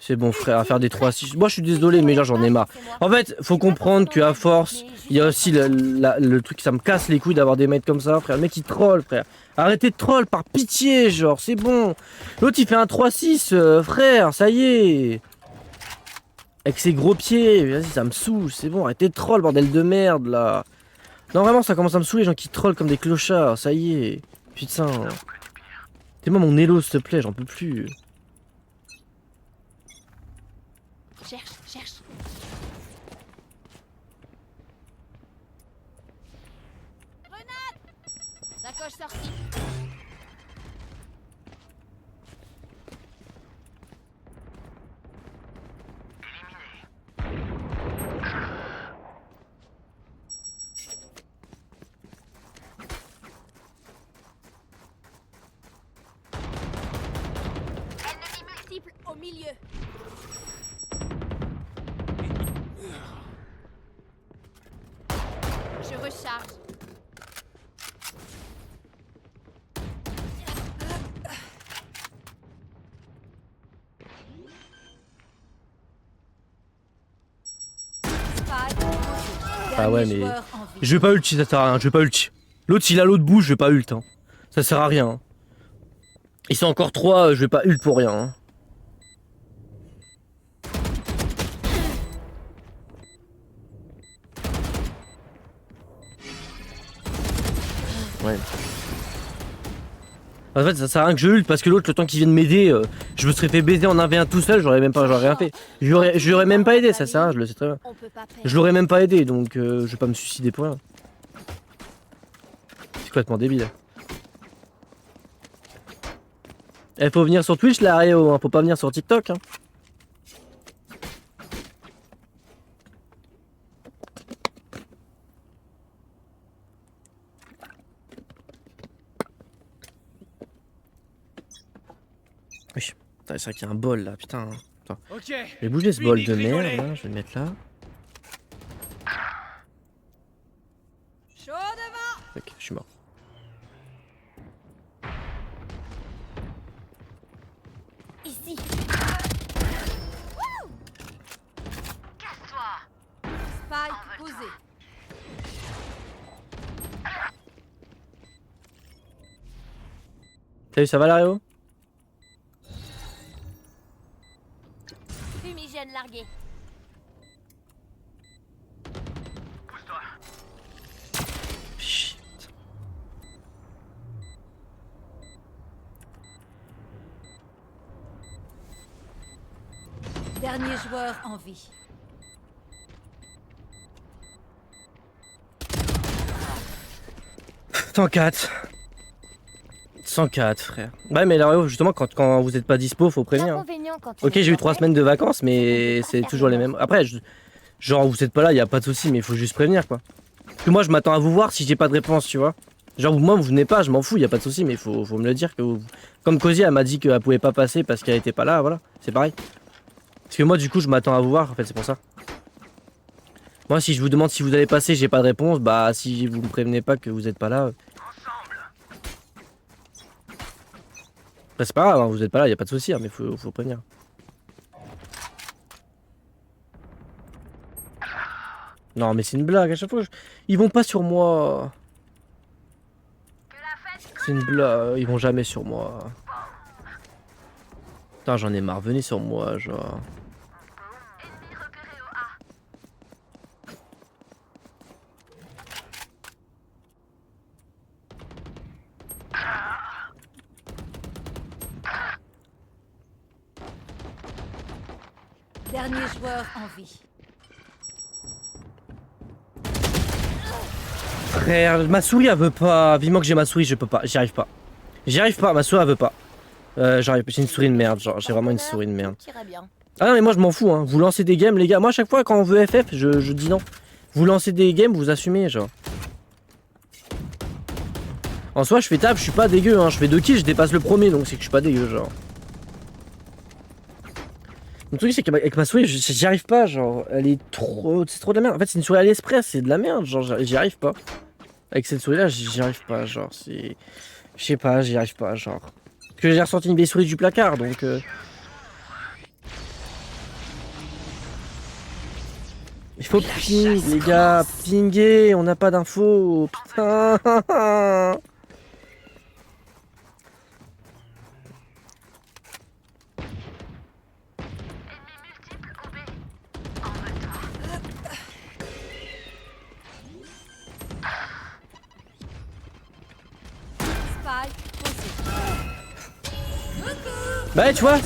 C'est bon, frère, à faire des 3-6. Moi, je suis désolé, mais là, j'en ai marre. En fait, faut comprendre qu'à force, il y a aussi le truc, ça me casse les couilles d'avoir des mecs comme ça, frère. Le mec, il troll, frère. Arrêtez de troll, par pitié, genre, c'est bon. L'autre, il fait un 3-6, frère, ça y est. Avec ses gros pieds, vas-y, ça me saoule, c'est bon, arrêtez de troll, bordel de merde, là. Non, vraiment, ça commence à me saouler, les gens qui trollent comme des clochards, ça y est. Putain. T'es-moi mon élo, s'il te plaît, j'en peux plus. Cherche. Grenade! Sacoche sortie. Ennemi multiple au milieu. Je recharge. Spike. Ah ouais, Dernier mais joueur en vie. je vais pas ulti, ça sert à rien, je vais pas ulti. L'autre, s'il a l'autre bouche, je vais pas ult. Hein. Ça sert à rien. Hein. Ils sont encore 3, je vais pas ult pour rien. Hein. Ouais. En fait, ça sert à rien que je ult parce que l'autre, le temps qu'il vienne m'aider, je me serais fait baiser en 1v1 tout seul, j'aurais rien fait. Je l'aurais même pas aidé, ça sert à rien, je le sais très bien. On peut pas perdre. Je l'aurais même pas aidé, donc je vais pas me suicider pour rien. C'est complètement débile. Eh, faut venir sur Twitch là, Réo, hein, faut pas venir sur TikTok. Hein. Oui, c'est vrai qu'il y a un bol là, putain. Attends. Ok. Je vais bouger ce bol de merde, là, je vais le mettre là. Chaud devant. Ok, je suis mort. Ici. Spike posé. Salut, ça va là, Réo? Fumigène largué. Pousse-toi. Shit. Dernier joueur en vie. « 104. 104, frère. Ouais, mais là, justement, quand vous êtes pas dispo, faut prévenir. Hein. L'inconvénient quand tu Ok, es j'ai eu 3 forfait, semaines de vacances, mais c'est toujours les mêmes. Après, genre, vous êtes pas là, y a pas de souci, mais il faut juste prévenir, quoi. Parce que moi, je m'attends à vous voir si j'ai pas de réponse, tu vois. Genre, moi, vous venez pas, je m'en fous, y a pas de souci, mais faut me le dire. Comme Cozy, elle m'a dit qu'elle pouvait pas passer parce qu'elle était pas là, voilà. C'est pareil. Parce que moi, du coup, je m'attends à vous voir, en fait, c'est pour ça. Moi, si je vous demande si vous allez passer, j'ai pas de réponse, bah, si vous me prévenez pas que vous êtes pas là. Après, c'est pas grave, hein, vous êtes pas là, y a pas de souci, hein, mais faut prévenir. Non, mais c'est une blague, à chaque fois, ils vont pas sur moi. C'est une blague, ils vont jamais sur moi. Putain, j'en ai marre, venez sur moi, genre. Dernier joueur en vie. Frère, ma souris elle veut pas. Vivement que j'ai ma souris, je peux pas. J'y arrive pas. J'y arrive pas, ma souris elle veut pas. J'arrive. J'ai une souris de merde, genre j'ai vraiment une souris de merde. Tout irait bien. Ah non mais moi je m'en fous hein. Vous lancez des games les gars. Moi à chaque fois quand on veut FF, je dis non. Vous lancez des games, vous assumez genre. En soi je fais table, je suis pas dégueu hein. Je fais 2 kills, je dépasse le premier donc c'est que je suis pas dégueu genre. Le truc c'est qu'avec ma souris j'y arrive pas genre. Elle est trop. C'est trop de la merde. En fait c'est une souris AliExpress, c'est de la merde genre j'y arrive pas. Avec cette souris là j'y arrive pas genre c'est. Je sais pas, j'y arrive pas genre. Parce que j'ai ressorti une vieille souris du placard donc. Il faut ping, les gars, pinguer, on n'a pas d'infos, putain. Spike posé. Bah tu vois.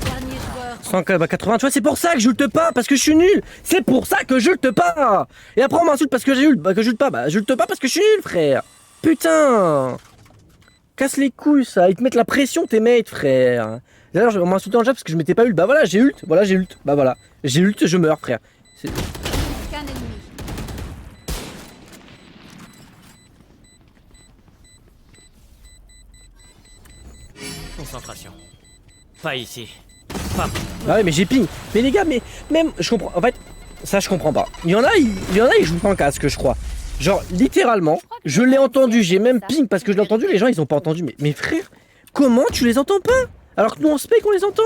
Dernier joueur. 180, tu vois, c'est pour ça que je ulte pas, parce que je suis nul. C'est pour ça que je ulte pas. Et après on m'insulte parce que j'ai ult, bah que j'ulte pas, bah j'ulte pas parce que je suis nul, frère. Putain. Casse les couilles ça, ils te mettent la pression tes mates, frère. D'ailleurs on m'a insulté en chat parce que je m'étais pas ult, bah voilà j'ai ult, bah voilà. J'ai ult, je meurs, frère. Qu'un ennemi. Concentration. Pas ici. Ah ouais mais j'ai ping. Mais les gars, mais même je comprends. En fait, ça je comprends pas. Il y en a, ils jouent sans casque, je crois. Genre littéralement, je l'ai entendu, j'ai même ping parce que je l'ai entendu, les gens ils ont pas entendu. Mais frère, comment tu les entends pas? Alors que nous on se paye qu'on les entend.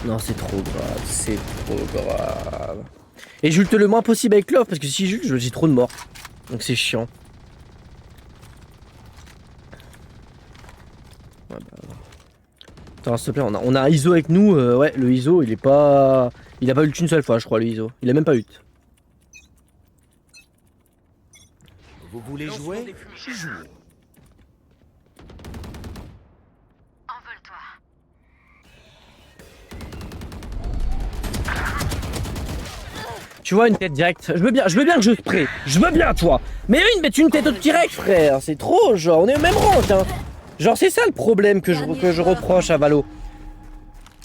Non c'est trop grave, c'est trop grave. Et j'ulte le moins possible avec Love parce que si j'ulte, j'ai trop de morts. Donc c'est chiant. Ouais, bah... Attends, s'il te plaît, on a un ISO avec nous. Ouais, le ISO, il est pas. Il a pas ult une seule fois, je crois, le ISO. Il a même pas ult. Vous voulez jouer? Jouons. Tu vois, une tête directe. Je veux bien que je spray. Je veux bien, toi. Mais mettre une tête au direct, frère. C'est trop, genre. On est au même rang, tiens. Genre, c'est ça le problème que je reproche à Valo.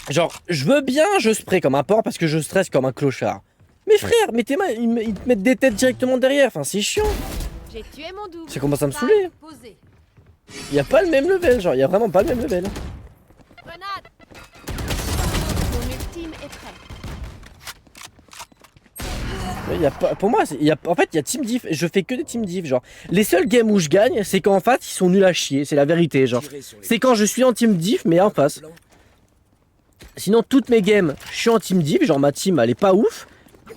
Genre, je veux bien, je spray comme un porc parce que je stresse comme un clochard. Mais frère, mettez mains, ils te mettent des têtes directement derrière. Enfin, c'est chiant. J'ai tué mon double. Ça commence à me saouler. Posé. Y a pas le même level, genre, y a vraiment pas le même level. Grenade. Mon ultime est prêt. Y a pas, pour moi, en fait, il y a team diff. Je fais que des team diff. Genre, les seuls games où je gagne, c'est quand en face ils sont nuls à chier. C'est la vérité. Genre, c'est quand je suis en team diff, mais en face. Sinon, toutes mes games, je suis en team diff. Genre, ma team elle est pas ouf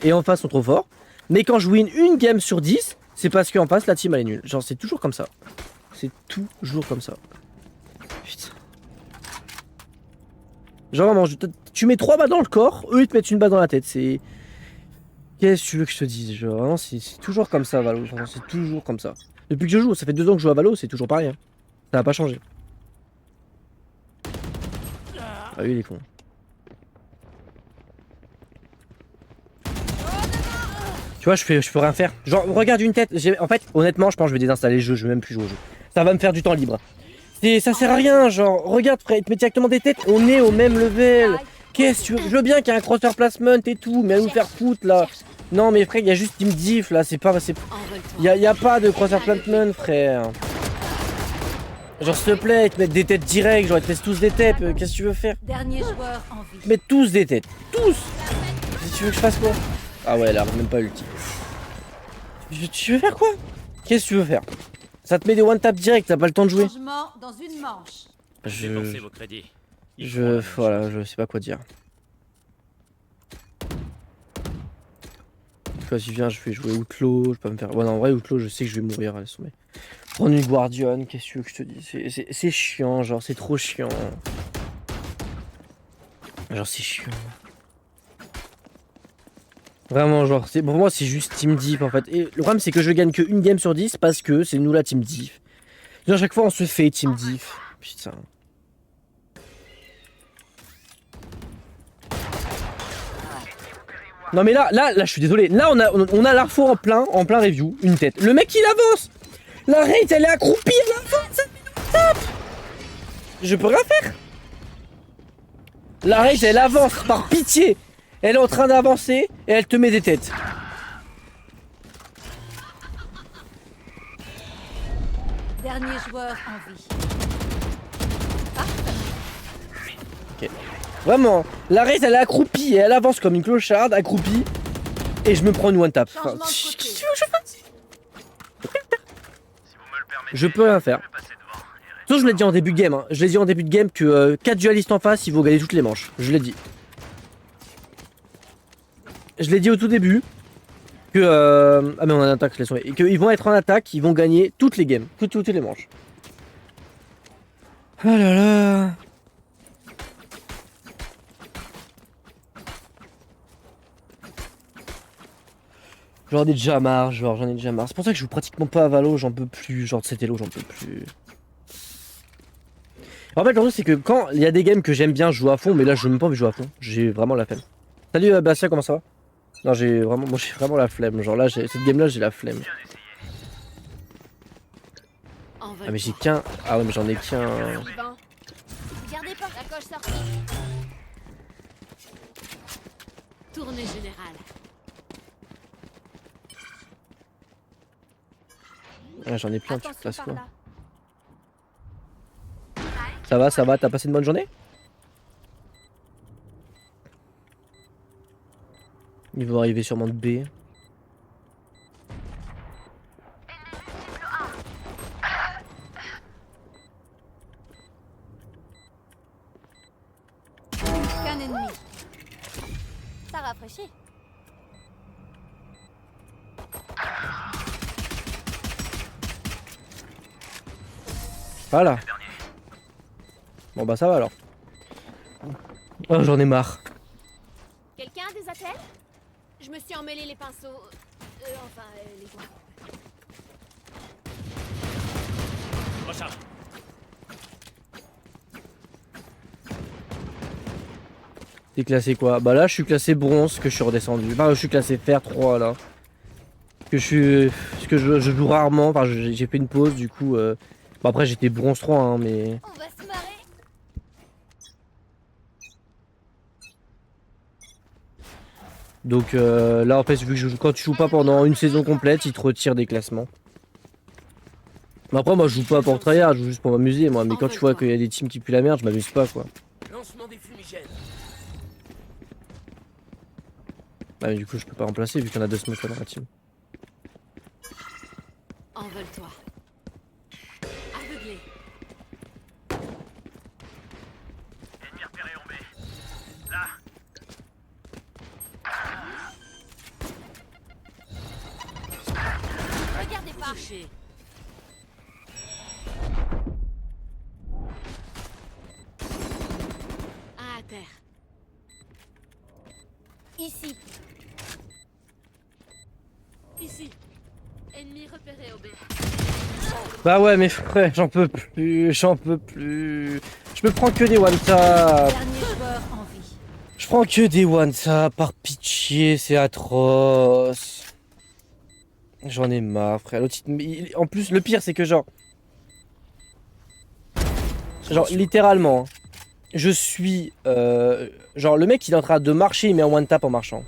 et en face sont trop forts. Mais quand je win une game sur 10, c'est parce qu'en face la team elle est nulle. Genre, c'est toujours comme ça. C'est toujours comme ça. Putain. Genre, vraiment, tu mets 3 balles dans le corps, eux ils te mettent une balle dans la tête. C'est. Qu'est-ce que tu veux que je te dise? Genre, vraiment, c'est toujours comme ça, Valo. C'est toujours comme ça. Depuis que je joue, ça fait 2 ans que je joue à Valo, c'est toujours pareil. Hein. Ça n'a pas changé. Ah oui, il est con. Tu vois, je peux rien faire. Genre, regarde une tête. En fait, honnêtement, je pense que je vais désinstaller le jeu. Je vais même plus jouer au jeu. Ça va me faire du temps libre. Ça sert à rien. Genre, regarde, frère, il te met directement des têtes. On est au même level. Qu'est-ce que tu veux? Je veux bien qu'il y ait un crosser placement et tout, mais à nous faire foutre là. Non, mais frère, il y a juste Team Diff là. C'est pas. Il y a pas de crosser placement, frère. Genre, s'il te plaît, ils te mettent des têtes directes. Genre, ils te laissent tous des têtes. Qu'est-ce que tu veux faire? Dernier joueur en vie. Ils te mettent tous des têtes. Tous. Qu'est-ce que tu veux que je fasse quoi? Ah ouais, là, même pas ulti. Tu veux faire quoi? Qu'est-ce que tu veux faire? Ça te met des one tap direct, t'as pas le temps de jouer. Changement dans une manche. Dépensez vos crédits. Voilà, je sais pas quoi dire. Quand si je viens, je fais jouer Outlaw, je peux pas me faire. Ouais, non, en vrai, Outlaw, je sais que je vais mourir à la sommet. Prendre une Guardian, qu'est-ce que tu veux que je te dise? C'est chiant, genre, c'est trop chiant. Genre, c'est chiant. Vraiment, genre, pour moi, c'est juste Team Diff en fait. Et le problème, c'est que je gagne que une game sur 10 parce que c'est nous la Team Diff. Genre, à chaque fois, on se fait Team Diff. Putain. Non mais là, je suis désolé. Là, on a l'info en plein review, une tête. Le mec, il avance. La raid, elle est accroupie, elle avance. Tape. Je peux rien faire. La raid, elle avance, par pitié. Elle est en train d'avancer et elle te met des têtes. Dernier joueur en vie. Ok. Vraiment, la raid, elle est accroupie et elle avance comme une clocharde, accroupie. Et je me prends une one tap. Enfin, Changement de qu'est-ce côté. que tu veux que je fasse? Je peux rien faire. Sauf je l'ai dit en début de game, hein. Je l'ai dit en début de game que 4 dualistes en face, ils vont gagner toutes les manches. Je l'ai dit. Je l'ai dit au tout début. Que ah mais on a une attaque, laisse tomber. Et qu'ils vont être en attaque, ils vont gagner toutes les games. Toutes les manches. Ah là là. J'en ai déjà marre, j'en ai déjà marre. C'est pour ça que je joue pratiquement pas à Valo, j'en peux plus. Genre de cet elo, j'en peux plus. En fait, le truc c'est que quand il y a des games que j'aime bien, je joue à fond, mais là je n'ai même pas envie de jouer à fond. J'ai vraiment la flemme. Salut Bastia, comment ça va? Non, j'ai vraiment la flemme. Genre là, cette game là, j'ai la flemme. Ah, mais j'ai qu'un. Ah ouais, mais j'en ai qu'un. Suivant. Regardez pas. La coche sortie. Tournée générale. Ouais, j'en ai plein, tu Attention places par quoi? là. Ça va, t'as passé une bonne journée? Ils vont arriver sûrement de B. Qu'un ennemi. Ça rafraîchit. Voilà. Bon bah ça va alors. Oh, j'en ai marre. Quelqu'un a des attelles? Je me suis emmêlé les pinceaux. Les doigts. Recharge. T'es classé quoi? Bah là je suis classé bronze, que je suis redescendu. Enfin je suis classé fer 3 là. Parce que je joue rarement, enfin j'ai fait une pause du coup. Bon après j'étais bronze 3 hein, mais. On va se marrer. Donc là en fait vu que quand tu joues pas pendant une saison complète, ils te retirent des classements. Mais après moi je joue pas pour tryhard, je joue juste pour m'amuser moi. Mais quand tu vois qu'il y a des teams qui puent la merde, je m'amuse pas quoi. Lancement des fumigènes. Bah mais du coup je peux pas remplacer vu qu'il y en a 2 smokes dans la team. Envole-toi. Aveuglé. Ennemi repéré en B. Là. Regardez pas. Touché. Un à terre. Ici. Ici. Ennemi repéré au B. Bah ouais mais frère j'en peux plus, j'en peux plus. Je me prends que des one tap. Dernier joueur en vie. Je prends que des one tap par pitié, c'est atroce. J'en ai marre frère. En plus le pire c'est que genre littéralement hein, je suis genre le mec il est en train de marcher, il met un one tap en marchant.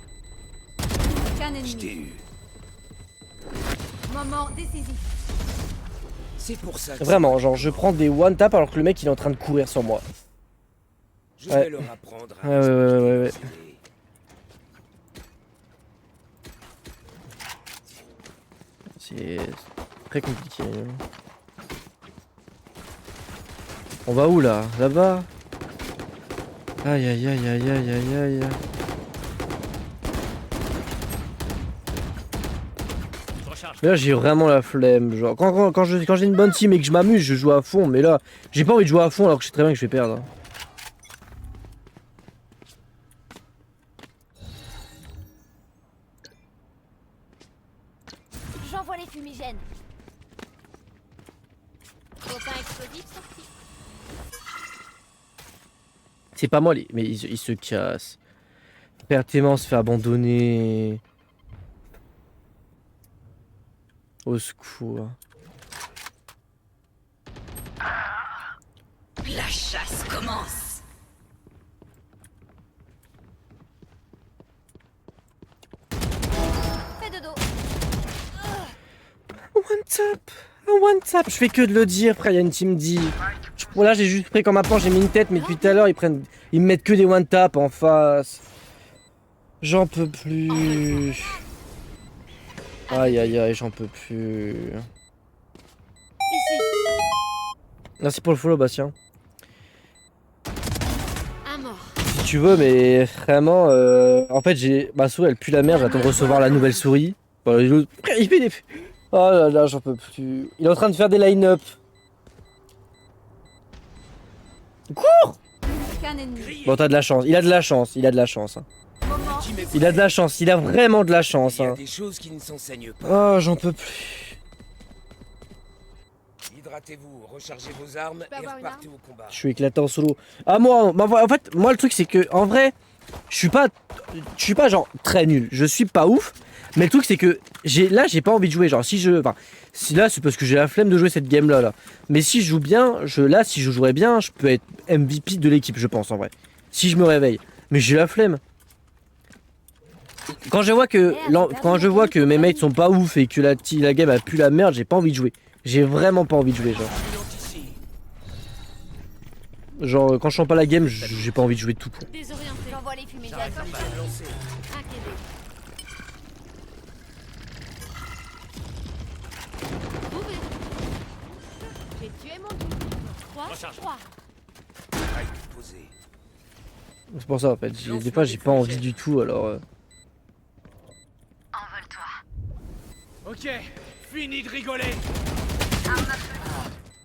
Qu'un Je t'ai ennemi. eu. Moment décisif. C'est pour ça que Vraiment genre je prends des one tap alors que le mec il est en train de courir sur moi. je Ouais. vais leur apprendre à Ouais, ouais. respecter les C'est très compliqué. On va où là? Là-bas? Aïe aïe aïe aïe aïe aïe aïe. Recharge. Mais là j'ai vraiment la flemme. Genre quand j'ai une bonne team et que je m'amuse, je joue à fond. Mais là, j'ai pas envie de jouer à fond alors que je sais très bien que je vais perdre. J'envoie les fumigènes. Copain explosif sorti. C'est pas moi mais ils se cassent. Frère Théma, on se fait abandonner. Au secours. La chasse commence. Fais dodo. One tap. One tap. Je fais que de le dire, frère. Il y a une team dit. Là, j'ai juste pris comme apport, j'ai mis une tête, mais depuis tout à l'heure, ils me mettent que des one tap en face. J'en peux plus. Aïe aïe aïe, j'en peux plus. Ici. Merci pour le follow, Bastien. Un mort. Si tu veux, mais vraiment, en fait, ma souris, elle pue la merde. J'attends de recevoir la nouvelle souris. Bon, il fait des. Oh là là, j'en peux plus. Il est en train de faire des line-up. Cours! Qu'un ennemi. Bon, t'as de la chance. Il a de la chance. Il a de la chance. Hein. Il a de la chance. Il a vraiment de la chance. Il y a Hein. des choses qui ne s'enseignent pas. Oh, j'en peux plus. Hydratez-vous, rechargez vos armes et repartez au combat. Je suis éclaté en solo. Ah, moi, en fait, moi, le truc, c'est que, en vrai, je suis pas genre très nul. Je suis pas ouf. Mais le truc, c'est que là, j'ai pas envie de jouer. Genre, là, c'est parce que j'ai la flemme de jouer cette game-là. Là. Mais si je joue bien, si je jouerais bien, je peux être MVP de l'équipe, je pense, en vrai. Si je me réveille. Mais j'ai la flemme. Quand je vois que mes mates sont pas ouf et que la game a pu la merde, j'ai pas envie de jouer. J'ai vraiment pas envie de jouer, genre. Genre, quand je sens pas la game, j'ai pas envie de jouer tout court. Désorienté. J'envoie les fumées J'arrête directement. pas de lancer. Inquiété. Ouvert. J'ai tué mon tour. 3. Aïe, posé. C'est pour ça, en fait. Des fois, j'ai pas envie du tout, alors... Ok, fini de rigoler.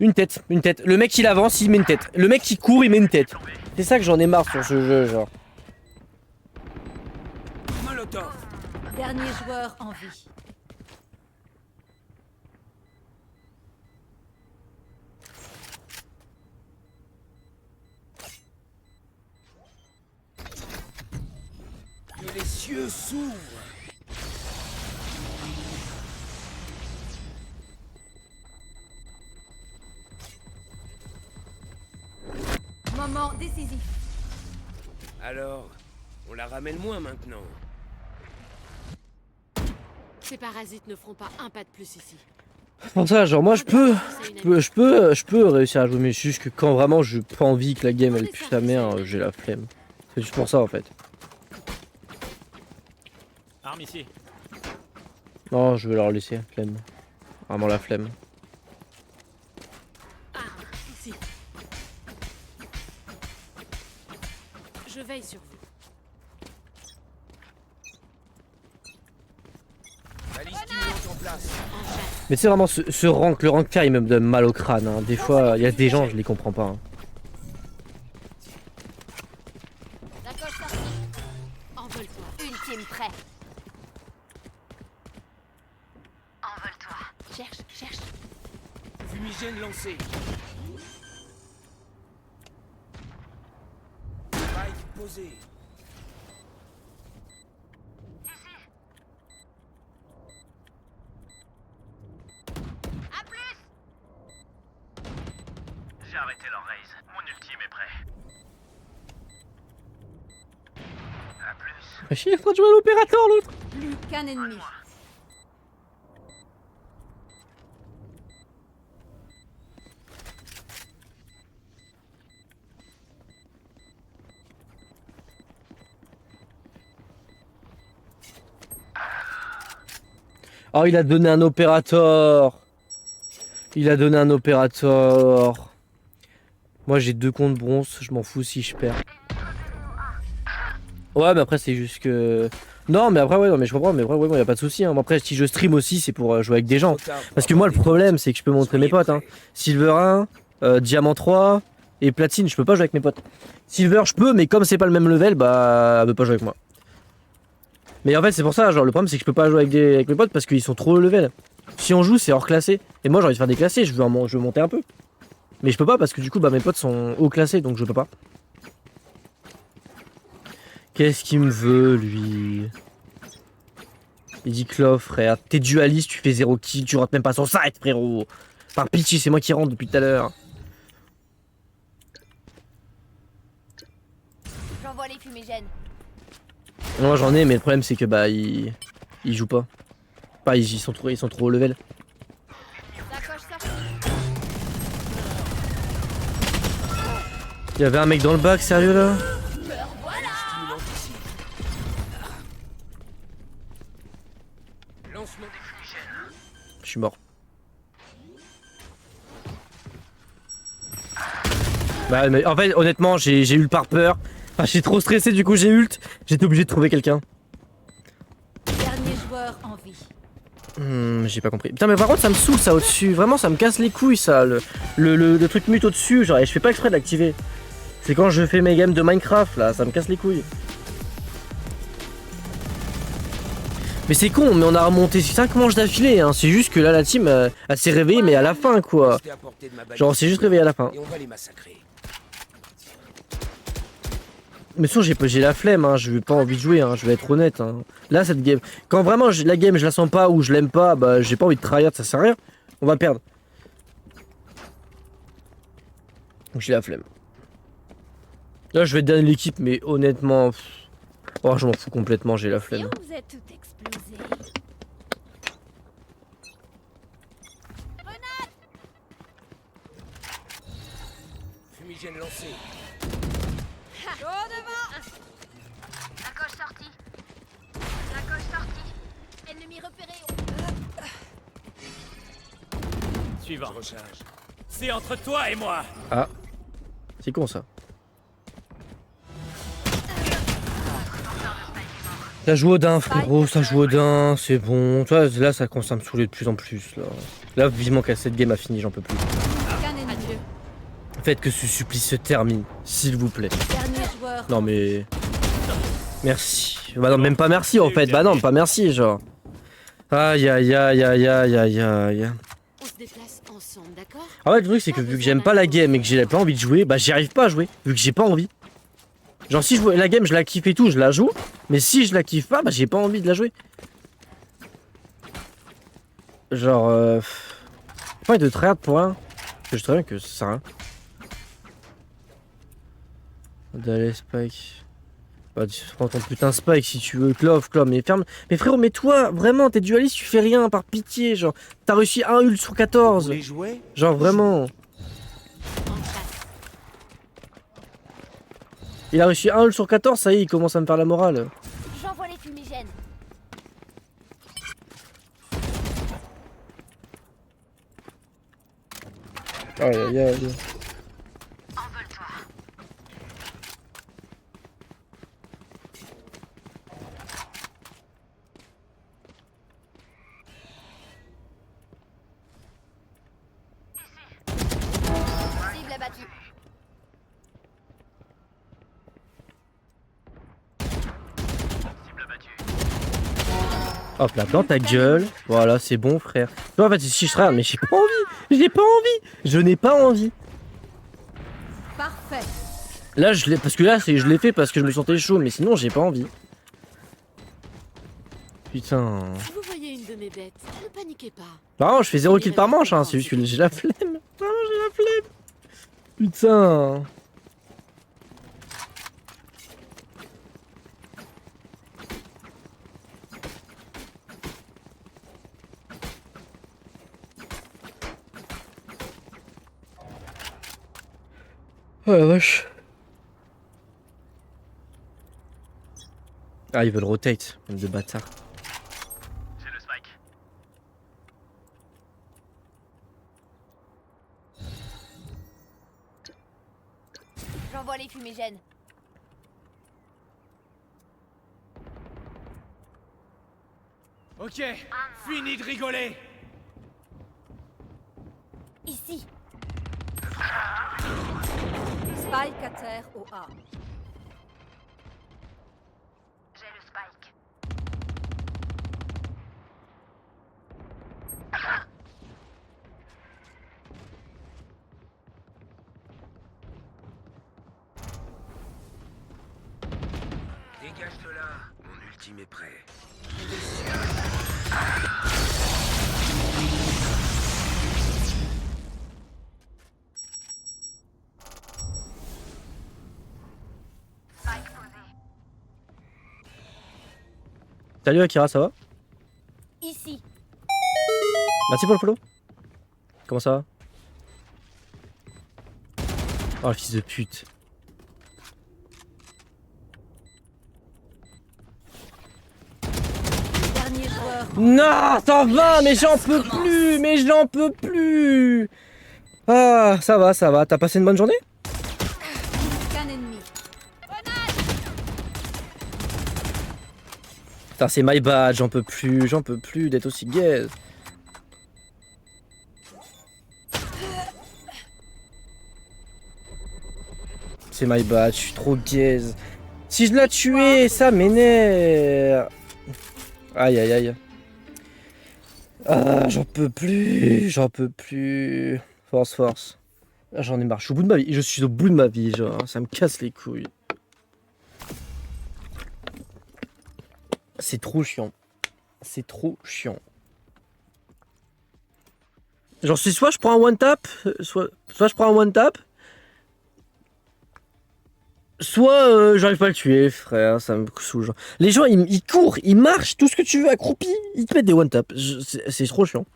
Une tête. Le mec, il avance, il met une tête. Le mec qui court, il met une tête. C'est ça que j'en ai marre sur ce jeu, genre. Molotov. Dernier joueur en vie. Que les cieux s'ouvrent. Moment décisif. Alors, on la ramène moins maintenant. Ces parasites ne feront pas un pas de plus ici. C'est pour ça, genre, moi, je peux réussir à jouer, mais c'est juste que quand vraiment j'ai pas envie que la game, elle pue sa mère, j'ai la flemme. C'est juste pour ça, en fait. Arme ici. Non, je vais leur laisser, flemme. Vraiment la flemme. Ici. Je veille sur vous. Balise stimulante en place. Mais c'est vraiment ce rank, le rank fer, il me donne mal au crâne. Hein. Des fois, il y a des gens, je les comprends pas. Hein. La coche sortie. Envole-toi. Ultime prêt. Cherche. Fumigène lancé. Spike posé. J'ai arrêté leur raise. Mon ultime est prêt. À plus. Il est en train de jouer à l'opérateur, l'autre. Plus qu'un ennemi. Oh, il a donné un opérateur. Moi, j'ai 2 comptes bronze. Je m'en fous si je perds. Ouais, mais après, c'est juste que... Non, mais après, ouais, non, mais je comprends. Mais après, ouais, bon, y a pas de souci. Hein. Bon, après, si je stream aussi, c'est pour jouer avec des gens. Parce que moi, le problème, c'est que je peux montrer mes potes. Hein. Silver 1, Diamant 3 et Platine, je peux pas jouer avec mes potes. Silver, je peux, mais comme c'est pas le même level, bah, elle veut pas jouer avec moi. Mais en fait, c'est pour ça, genre, le problème, c'est que je peux pas jouer avec mes potes parce qu'ils sont trop haut level. Si on joue, c'est hors classé. Et moi, j'ai envie de faire des classés, je veux monter un peu. Mais je peux pas parce que du coup, bah, mes potes sont haut classés, donc je peux pas. Qu'est-ce qu'il me veut, lui? Il dit Clove, frère. T'es dualiste, tu fais 0 kill, tu rentres même pas sur site, frérot. Par pitié, c'est moi qui rentre depuis tout à l'heure. J'envoie les fumigènes. Moi j'en ai, mais le problème c'est que bah ils jouent pas. Pas ils sont trop au level. Sacoche sortie. Il y avait un mec dans le bac, sérieux là? Lancement des fumigènes. Je suis mort. Bah mais en fait honnêtement j'ai eu le par peur. Enfin, j'ai trop stressé du coup j'ai ult. J'étais obligé de trouver quelqu'un. Dernier joueur en vie. J'ai pas compris. Putain mais par contre ça me saoule ça au-dessus. Vraiment ça me casse les couilles ça. Le truc mute au-dessus. Genre et je fais pas exprès de l'activer. C'est quand je fais mes games de Minecraft là. Ça me casse les couilles. Mais c'est con, mais on a remonté 5 manches d'affilée, hein. C'est juste que là la team elle s'est réveillée mais à la fin quoi. Restez à portée de ma baguette Genre on s'est juste réveillé à la fin. et on va les massacrer. Mais sinon j'ai la flemme, hein. Je n'ai pas envie de jouer, hein. Je vais être honnête. Hein. Là cette game, quand vraiment la game je la sens pas ou je l'aime pas, bah j'ai pas envie de tryhard, ça sert à rien. On va perdre. Donc j'ai la flemme. Là je vais donner l'équipe mais honnêtement... Oh je m'en fous complètement, j'ai la flemme. Vous êtes tout explosé. Fumigène lancé. Sacoche sortie. Sacoche sortie. Ennemi repéré. Suivant. Je recharge. C'est entre toi et moi. Ah. C'est con ça. Ça joue au din frérot, ça joue au din, c'est bon. Toi là ça commence à me saouler de plus en plus là. Là vivement qu'à cette game a fini, j'en peux plus. Aucun ennemi. Faites que ce supplice se termine, s'il vous plaît. Dernier joueur. Non mais... Merci. Bah non, même pas merci en fait, bah non, pas merci genre. Aïe aïe aïe aïe aïe aïe aïe. On se déplace ensemble, d'accord? En fait le truc c'est que vu que j'aime pas la game et que j'ai pas envie de jouer, bah j'y arrive pas à jouer, vu que j'ai pas envie. Genre si je vois la game je la kiffe et tout, je la joue, mais si je la kiffe pas, bah j'ai pas envie de la jouer. Genre pas envie de tryhard pour rien. Parce que je sais très bien que ça sert à rien. D'aller Spike. Bah tu prends ton putain Spike si tu veux, Clove, mais ferme. Mais frérot, mais toi, vraiment, t'es dualiste, tu fais rien, par pitié, genre. T'as réussi un ult sur 14. Les jouets. Genre vraiment. Il a réussi un ult sur 14, ça y est, il commence à me faire la morale. J'envoie les fumigènes. Aïe aïe aïe. Cible abattue. Hop là, plante ta gueule. Voilà, c'est bon, frère. Toi, en fait, si je tryhard, mais j'ai pas envie. J'ai pas envie. Je n'ai pas envie. Parfait. Là, je l'ai, parce que là, je l'ai fait parce que je me sentais chaud, mais sinon, j'ai pas envie. Putain. Si vous voyez une de mes bêtes, ne paniquez pas. Vraiment, je fais 0 kill par manche, hein. C'est juste que j'ai la flemme. Vraiment, j'ai la flemme. Putain. Oh la vache. Ah, ils veulent rotate, même de bâtard. J'ai le spike. J'envoie les fumigènes. Ok, fini de rigoler. Ici. Spike à terre au A. J'ai le spike. team est prêt. Salut Akira, ça va? Ici. Merci pour le follow. Comment ça va? Oh le fils de pute. Dernier joueur. Non, 120, mais j'en peux plus, mais j'en peux plus. Ah, ça va, ça va. T'as passé une bonne journée? Qu'un ennemi. Putain, c'est my bad, j'en peux plus d'être aussi gaze. C'est my bad, je suis trop gaze. Si je l'ai tué, ça m'énerve. Aïe aïe aïe. Ah, j'en peux plus, j'en peux plus. Force, force. Ah, j'en ai marre, je suis au bout de ma vie, je suis au bout de ma vie, genre, ça me casse les couilles. C'est trop chiant. C'est trop chiant. Genre, c'est soit je prends un one tap, soit je prends un one tap, soit j'arrive pas à le tuer, frère, ça me saoule. Genre. Les gens, ils courent, ils marchent, tout ce que tu veux, accroupis, ils te mettent des one tap. C'est trop chiant.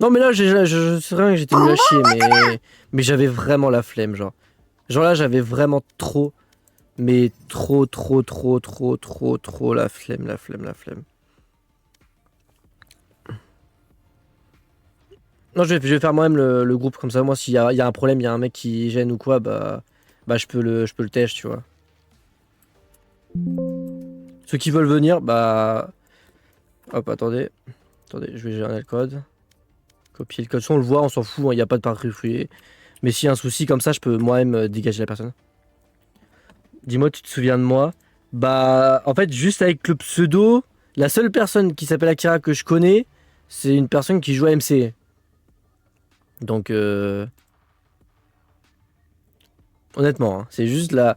Non, mais là, je sais rien que j'étais nul à chier, mais j'avais vraiment la flemme, genre. Genre là, j'avais vraiment trop. Mais trop la flemme. Non, je vais faire moi-même le groupe comme ça. Moi, s'il y a un problème, il y a un mec qui gêne ou quoi, bah je peux le tèche, tu vois. Ceux qui veulent venir, bah hop, attendez, je vais gérer le code. Copier le code, si on le voit, on s'en fout, il n'y a pas de parfait. Mais s'il y a un souci comme ça, je peux moi-même dégager la personne. Dis-moi, tu te souviens de moi? Bah, en fait, juste avec le pseudo, la seule personne qui s'appelle Akira que je connais, c'est une personne qui joue à MC. Donc, honnêtement, hein, c'est juste la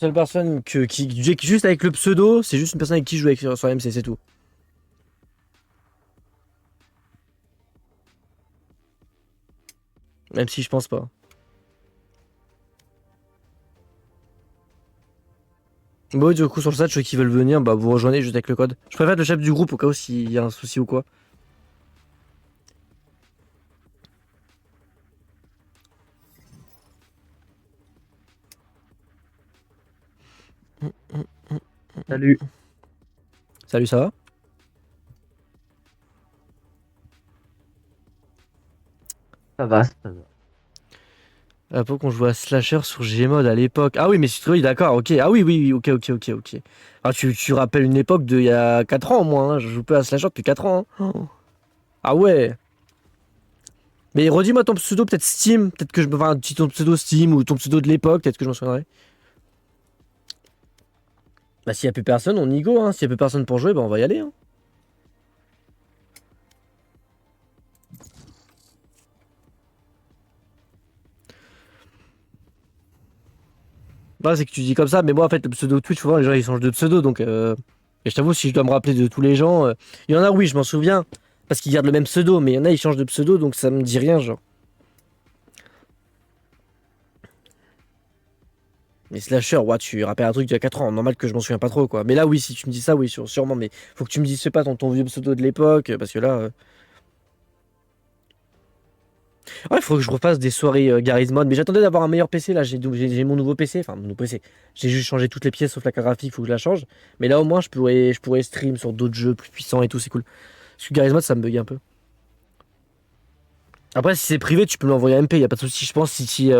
seule personne qui juste avec le pseudo, c'est juste une personne avec qui je joue sur MC, c'est tout. Même si je pense pas. Bon, du coup, sur le chat, ceux qui veulent venir, bah vous rejoignez juste avec le code. Je préfère être le chef du groupe au cas où s'il y a un souci ou quoi. Salut. Salut, ça va? Ça va, ça va. À l'époque, on jouait à Slasher sur Gmod à l'époque. Ah oui, mais oui, d'accord, ok. Ah oui, ok. Ah, tu rappelles une époque d'il y a 4 ans, moi. Hein. Je joue pas à Slasher depuis 4 ans. Hein. Oh. Ah ouais. Mais redis-moi ton pseudo, peut-être Steam. Peut-être que je me. Enfin, ton pseudo Steam ou ton pseudo de l'époque, peut-être que je m'en souviendrai. Bah, s'il y a plus personne, on y go. Hein. S'il y a plus personne pour jouer, bah, on va y aller. Hein. Bah, c'est que tu dis comme ça, mais moi, en fait, le pseudo Twitch, souvent, les gens, ils changent de pseudo. Donc, et je t'avoue, si je dois me rappeler de tous les gens, il y en a, oui, je m'en souviens. Parce qu'ils gardent le même pseudo, mais il y en a, ils changent de pseudo, donc ça me dit rien, genre. Mais Slasher, ouais, tu rappelles un truc d'il y a 4 ans, normal que je m'en souviens pas trop, quoi. Mais là, oui, si tu me dis ça, oui, sûrement, mais faut que tu me dises, je sais pas, ton vieux pseudo de l'époque, parce que là. Ouais, il faut que je refasse des soirées Garry's Mod, mais j'attendais d'avoir un meilleur PC, là, j'ai mon nouveau PC, enfin, mon nouveau PC. J'ai juste changé toutes les pièces sauf la carte graphique, faut que je la change. Mais là, au moins, je pourrais stream sur d'autres jeux plus puissants et tout, c'est cool. Parce que Garry's Mod, ça me bug un peu. Après, si c'est privé, tu peux me l'envoyer à MP, y a pas de souci. Je pense si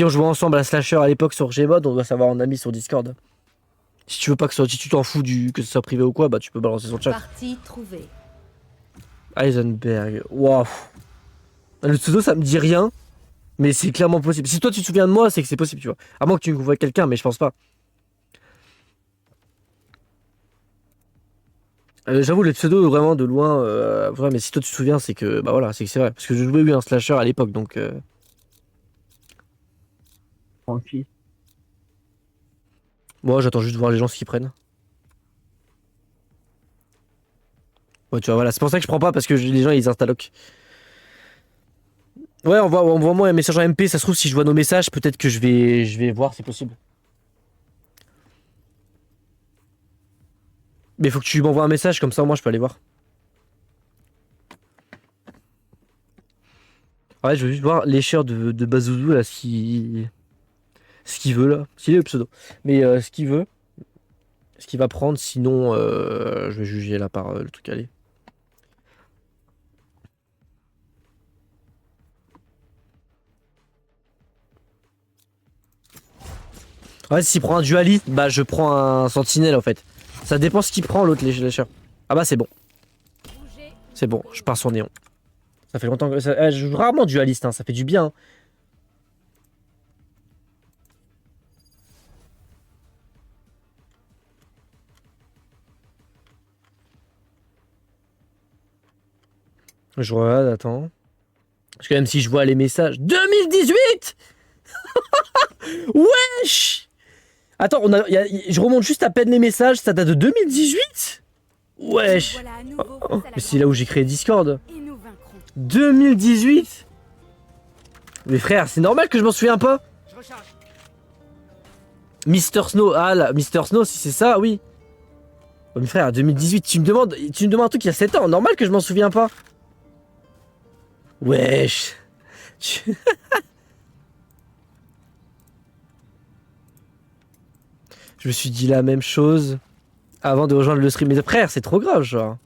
on jouait ensemble à Slasher à l'époque sur Gmod, on doit savoir en ami sur Discord. Si tu veux pas que si tu t'en fous que ce soit privé ou quoi, bah tu peux balancer sur le chat. Partie trouvée. Heisenberg, waouh. Le pseudo, ça me dit rien, mais c'est clairement possible. Si toi tu te souviens de moi, c'est que c'est possible, tu vois. À moins que tu me convoques quelqu'un, mais je pense pas. J'avoue, les pseudos, vraiment de loin, ouais, mais si toi tu te souviens, c'est que, bah voilà, c'est que c'est vrai. Parce que je jouais un slasher à l'époque, donc. Tranquille. Moi, j'attends juste de voir les gens ce qu'ils prennent. Ouais, tu vois, voilà, c'est pour ça que je prends pas parce que les gens ils installoquent. Ouais, envoie-moi un message en MP, ça se trouve si je vois nos messages, peut-être que je vais voir, c'est possible. Mais faut que tu m'envoies un message, comme ça moi je peux aller voir. Ouais, je veux juste voir l'écheur de Bazouzou là, ce qu'il veut là. S'il est le pseudo. Mais ce qu'il veut. Ce qu'il va prendre, sinon je vais juger là par le truc aller. Ouais, s'il prend un dualiste, bah je prends un sentinelle en fait. Ça dépend ce qu'il prend l'autre lécheur. Ah bah c'est bon. C'est bon, je pars sur néon. Ça fait longtemps que... je joue rarement dualiste, hein, ça fait du bien. Hein. Je regarde, attends. Parce que même si je vois les messages... 2018 Wesh. Attends, je remonte juste à peine les messages, ça date de 2018. Wesh. Mais c'est là où j'ai créé Discord. 2018. Mais frère, c'est normal que je m'en souviens pas. Mister Snow, ah là, Mister Snow, si c'est ça, oui. Oh, mais frère, 2018, tu me demandes un truc il y a 7 ans, normal que je m'en souviens pas. Wesh. Je me suis dit la même chose avant de rejoindre le stream. Mais frère, c'est trop grave, genre.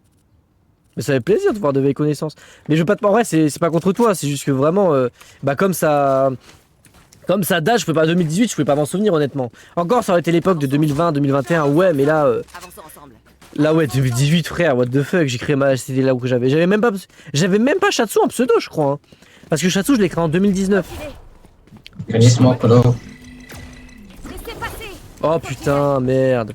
Mais ça fait plaisir de voir de vieilles connaissances. Mais je veux pas te... En vrai, c'est pas contre toi, c'est juste que vraiment... bah comme ça date, je peux pas 2018, je pouvais pas m'en souvenir honnêtement. Encore, ça aurait été l'époque de 2020, 2021, ouais, mais là... Là, ouais, 2018, frère, what the fuck, j'ai créé ma... C'était là où j'avais... J'avais même pas Shatsu en pseudo, je crois. Hein. Parce que Shatsu, je l'ai créé en 2019. Oh putain, merde.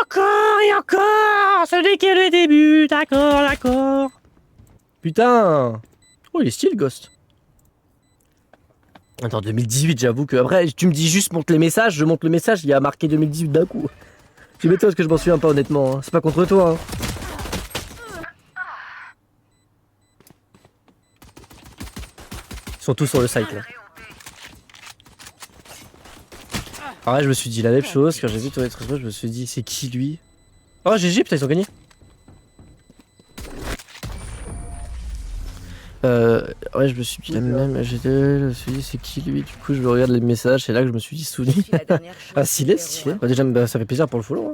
Encore et encore, ce n'est que le début, d'accord. Putain. Oh, il est style, Ghost. Attends, 2018, j'avoue que... Après, tu me dis juste monte les messages, je monte le message, il y a marqué 2018 d'un coup. Tu m'étonnes parce que je m'en souviens pas honnêtement, hein. C'est pas contre toi. Hein. Ils sont tous sur le site là. Pareil, je me suis dit la même chose quand j'ai vu ton être, je me suis dit c'est qui lui? Oh GG, putain ils ont gagné. Ouais, je me suis dit la même, je me suis dit c'est qui lui? Du coup je me regarde les messages, c'est là que je me suis dit souvenu. Ah stylé. Bah, déjà bah, ça fait plaisir pour le follow. Hein.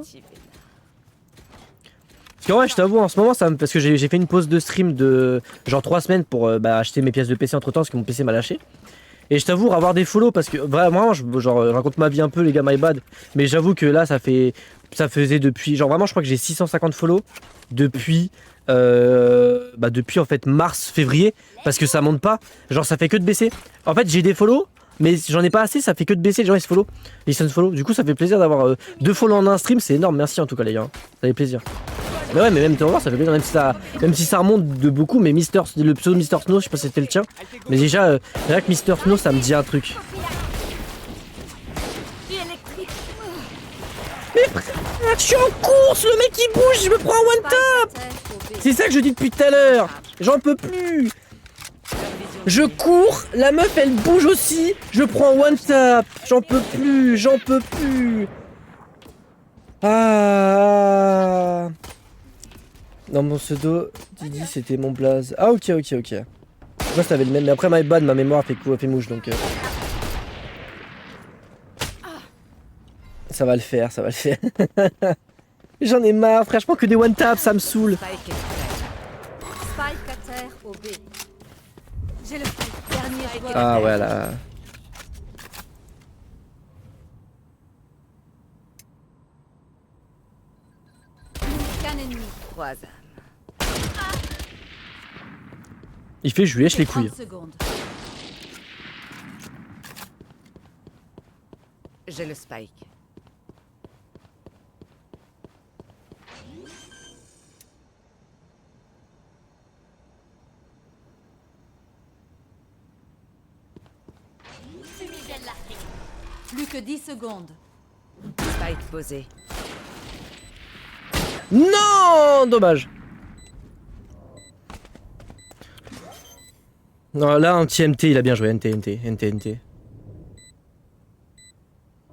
Parce que ouais, je t'avoue en ce moment ça me... parce que j'ai fait une pause de stream de genre 3 semaines pour acheter mes pièces de PC entre temps parce que mon PC m'a lâché. Et je t'avoue avoir des follow parce que vraiment genre raconte ma vie un peu les gars, my bad. Mais j'avoue que là ça faisait depuis genre vraiment je crois que j'ai 650 follow depuis depuis en fait mars février parce que ça monte pas, genre ça fait que de baisser. En fait j'ai des follow mais j'en ai pas assez, ça fait que de baisser, les gens ils se follow, ils se follow. Du coup ça fait plaisir d'avoir 2 follow en un stream, c'est énorme, merci en tout cas les gars. Ça fait plaisir. Mais ouais mais même ça fait plaisir même si ça remonte de beaucoup, mais le pseudo Mister Snow, je sais pas si c'était le tien. Mais déjà que Mister Snow ça me dit un truc. Mais frère, je suis en course, le mec il bouge, je me prends un one tap. C'est ça que je dis depuis tout à l'heure. J'en peux plus. Je cours, la meuf elle bouge aussi, je prends one tap. J'en peux plus. Ah. Dans mon pseudo, Didi c'était mon blaze. Ah ok. Moi c'était le même, mais après my bad, ma mémoire fait mouche donc... Ça va le faire. J'en ai marre, frère, je prends que des one tap, ça me saoule. Spike à terre au B. J'ai le dernier joueur. Ah ouais là. Qu'un ennemi. 3 âmes. Il fait je lui lèche les couilles. 30 secondes. J'ai le spike. Plus que 10 secondes. Spike posé. Non, dommage. Non, là, un petit MT, il a bien joué. NT.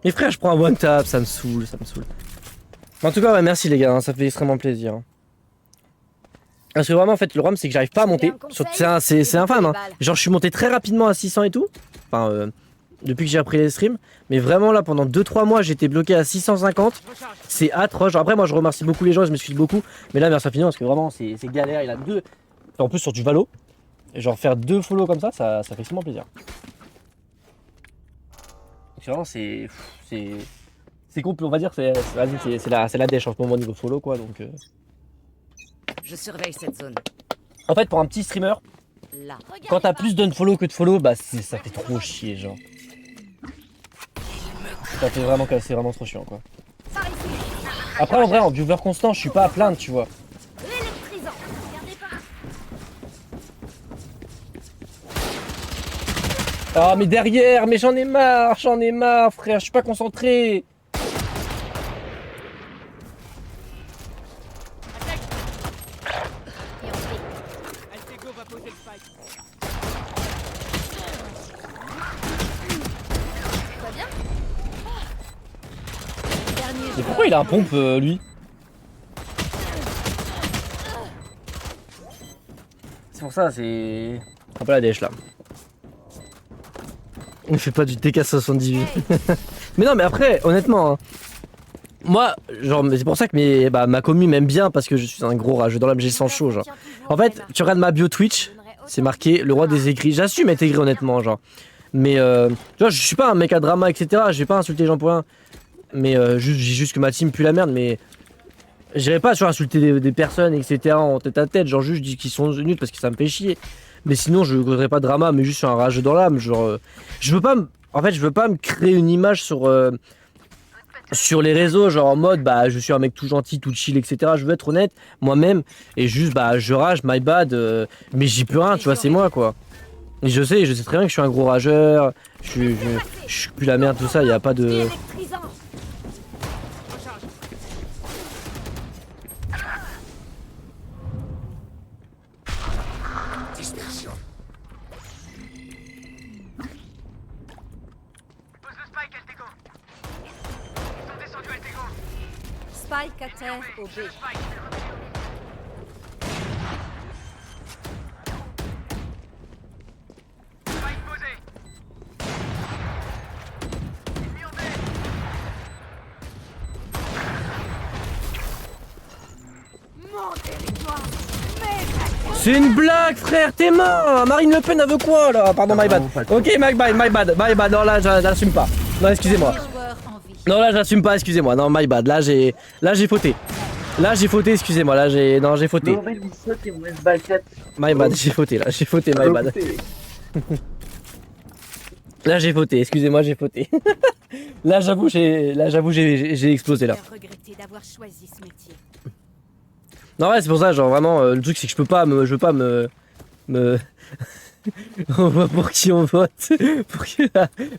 Mais frère, je prends un one tap, ça me saoule. En tout cas, ouais, merci les gars, hein, ça fait extrêmement plaisir. Parce que vraiment, en fait, le problème, c'est que j'arrive pas à monter. C'est infâme, hein. Genre, je suis monté très rapidement à 600 et tout. Enfin, depuis que j'ai appris les streams. Mais vraiment, là, pendant 2-3 mois, j'étais bloqué à 650. C'est atroce. Genre, après, moi, je remercie beaucoup les gens, je m'excuse beaucoup. Mais là, merci infiniment, parce que vraiment, c'est galère. Il a deux. En plus, sur du Valo. Et genre, faire 2 follow comme ça fait extrêmement plaisir. Donc, vraiment, c'est complet, on va dire. C'est la dèche en ce moment niveau follow, quoi. Donc. Je surveille cette zone. En fait, pour un petit streamer, Là. quand t'as plus d'unfollow que de follow, bah ça fait trop chier, genre. Ça fait vraiment c'est vraiment trop chiant, quoi. Après, en vrai, en viewer constant, je suis pas à plaindre, tu vois. Ah, mais derrière, mais j'en ai marre, frère, je suis pas concentré. Mais pourquoi il a un pompe, lui? C'est pour ça, c'est un peu la dèche, là. Il fait pas du TK78. Mais non, mais après, honnêtement, hein, moi, genre, c'est pour ça que ma commu m'aime bien, parce que je suis un gros rageux dans l'âme, j'ai le sang chaud, genre. En fait, tu regardes ma bio Twitch, c'est marqué le roi des aigris. J'assume être aigri, honnêtement, genre. Mais, tu vois, je suis pas un mec à drama, etc. Je vais pas insulter les gens pour rien. Mais je dis juste que ma team pue la merde, mais j'irai pas sur insulter des personnes, etc. en tête à tête. Genre, juste je dis qu'ils sont nuls parce que ça me fait chier. Mais sinon, je causerai pas de drama, mais juste sur un rageux dans l'âme. Genre, je veux pas me créer une image sur les réseaux, genre en mode bah je suis un mec tout gentil, tout chill, etc. Je veux être honnête moi-même et juste bah je rage, my bad, mais j'y peux rien, tu vois, c'est moi quoi. Et je sais très bien que je suis un gros rageur, je suis plus la merde, tout ça, y a pas de. Dispersion. Pose le spike, Altego. Ils sont descendus, Altego. Spike à terre au B. Spike. Spike posé. Ennemi en B. C'est une blague, frère, t'es mort. Marine Le Pen, elle veut quoi là? Pardon, my bad. Ok, my bad. Non, là, j'assume pas. Non, excusez-moi. Non, là, j'assume pas, excusez-moi. Non, my bad. Là, j'ai fauté. Excusez-moi. Là, j'ai fauté. My bad, j'ai fauté, my bad. Là, j'ai fauté, excusez-moi, j'ai fauté. Là, j'avoue, j'ai explosé là. Regretter d'avoir choisi ce métier. Non, ouais, c'est pour ça, genre vraiment, le truc c'est que je veux pas me... On voit pour qui on vote.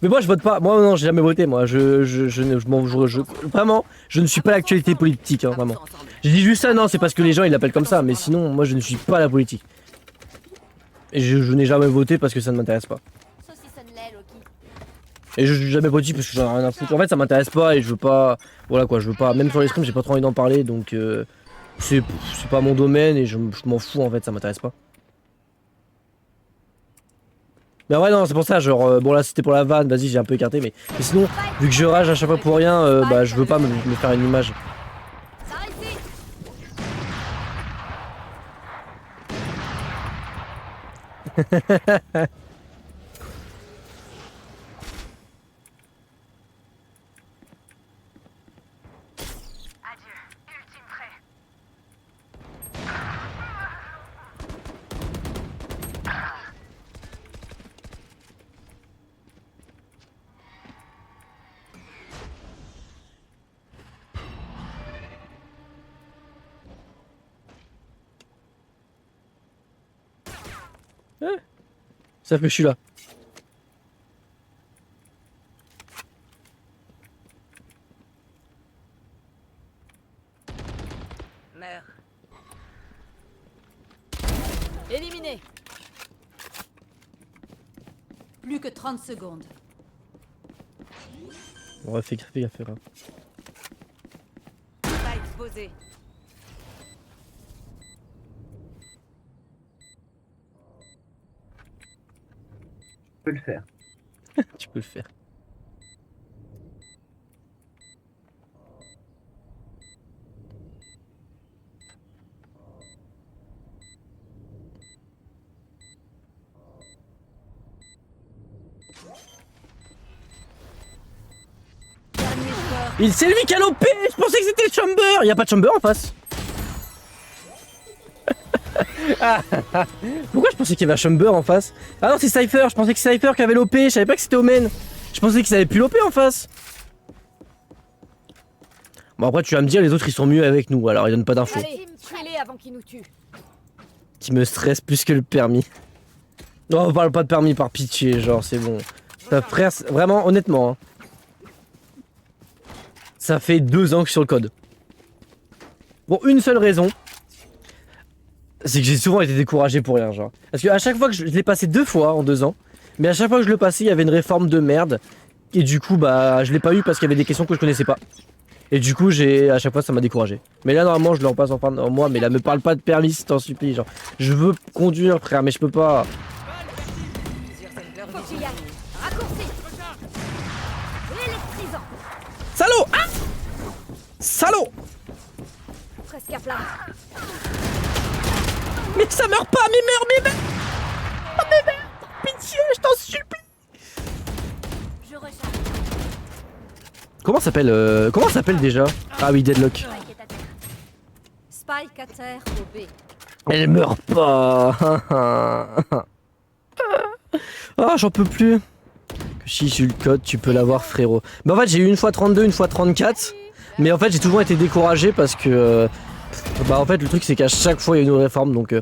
Mais moi je vote pas, moi non, j'ai jamais voté, moi. Vraiment, je ne suis pas l'actualité politique, hein, vraiment. Je dis juste ça, non, c'est parce que les gens ils l'appellent comme ça, mais sinon, moi je ne suis pas la politique. Et je n'ai jamais voté parce que ça ne m'intéresse pas. Et je n'ai jamais voté parce que j'en ai rien à foutre. En fait, ça m'intéresse pas et je veux pas. Voilà quoi, je veux pas. Même sur les streams, j'ai pas trop envie d'en parler donc. C'est pas mon domaine et je m'en fous en fait, ça m'intéresse pas. Mais ouais non, c'est pour ça, genre bon là c'était pour la vanne, vas-y j'ai un peu écarté mais sinon vu que je rage à chaque fois pour rien, bah je veux pas me faire une image. savent que je suis là. Meurs. Éliminé. Plus que 30 secondes. On fais gaffe là. Spike posé. Je peux le faire. Tu peux le faire. C'est lui qui a l'OP. Je pensais que c'était le Chamber. Il y a pas de Chamber en face. Pourquoi je pensais qu'il y avait un Chamber en face? Ah non, c'est Cypher. Je pensais que c'est Cypher qui avait l'OP. Je savais pas que c'était Omen. Je pensais qu'ils avaient plus l'OP en face. Bon, après, tu vas me dire, les autres ils sont mieux avec nous. Alors, ils donnent pas d'infos. Allez, tuez-les avant qu'ils nous tuent. Qui me stresse plus que le permis. Non, on parle pas de permis par pitié. Genre, c'est bon. Frère, vraiment, honnêtement. Hein. Ça fait 2 ans que je suis sur le code. Pour une seule raison. C'est que j'ai souvent été découragé pour rien, genre. Parce que à chaque fois que je l'ai passé 2 fois en 2 ans. Mais à chaque fois que je le passais, il y avait une réforme de merde. Et du coup, bah, je l'ai pas eu parce qu'il y avait des questions que je connaissais pas. Et du coup, à chaque fois, ça m'a découragé. Mais là, normalement, je le repasse en mois. Mais là, me parle pas de permis, si t'en supplie. Genre, je veux conduire, frère, mais je peux pas. Faut que j'y aille. Raccourci. Électrisant. Salaud! Ah! Salaud! Presque à plat. Mais ça meurt pas, mais meurs! Oh, mais meurs! Pitié, je t'en supplie! Je recharge. Comment ça s'appelle déjà? Ah oui, Deadlock. Spike est à terre. Spike à terre au B. Elle meurt pas! Ah, j'en peux plus! Si j'ai eu le code, tu peux l'avoir, frérot. Mais en fait, j'ai eu une fois 32, une fois 34. Mais en fait, j'ai toujours été découragé parce que. Bah, en fait, le truc, c'est qu'à chaque fois, il y a une réforme. Donc,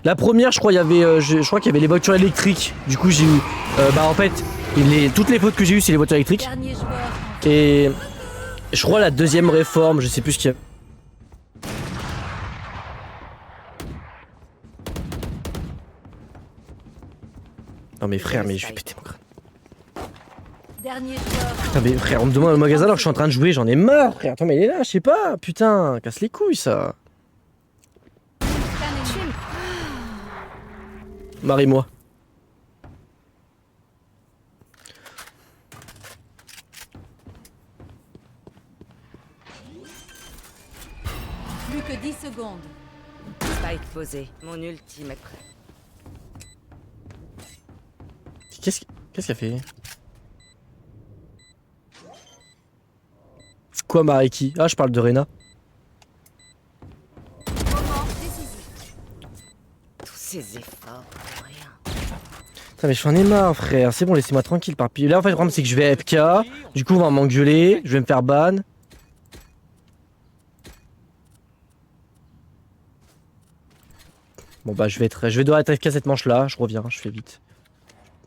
la première, je crois, il y avait, je crois qu'il y avait les voitures électriques. Du coup, j'ai eu. Bah, en fait, toutes les fautes que j'ai eues, c'est les voitures électriques. Dernier joueur. Et. Je crois la deuxième réforme, je sais plus ce qu'il y a. Non, mais frère, mais je vais péter mon crâne. Dernier joueur. Putain mais frère, on me demande au magasin alors que je suis en train de jouer, j'en ai marre frère. Attends mais il est là, je sais pas, putain, casse les couilles ça. Marie-moi. Plus que 10 secondes. Spike posé, mon ultime est prêt. Qu'est-ce qu'il a fait? Quoi Mariki? Ah je parle de Reyna. Moment décisif. Tous ces efforts pour rien. Putain mais j'en ai marre frère, c'est bon laissez-moi tranquille par pire. Là en fait le problème c'est que je vais FK, du coup on va m'engueuler, je vais me faire ban. Bon bah je vais devoir être FK cette manche là, je reviens, je fais vite.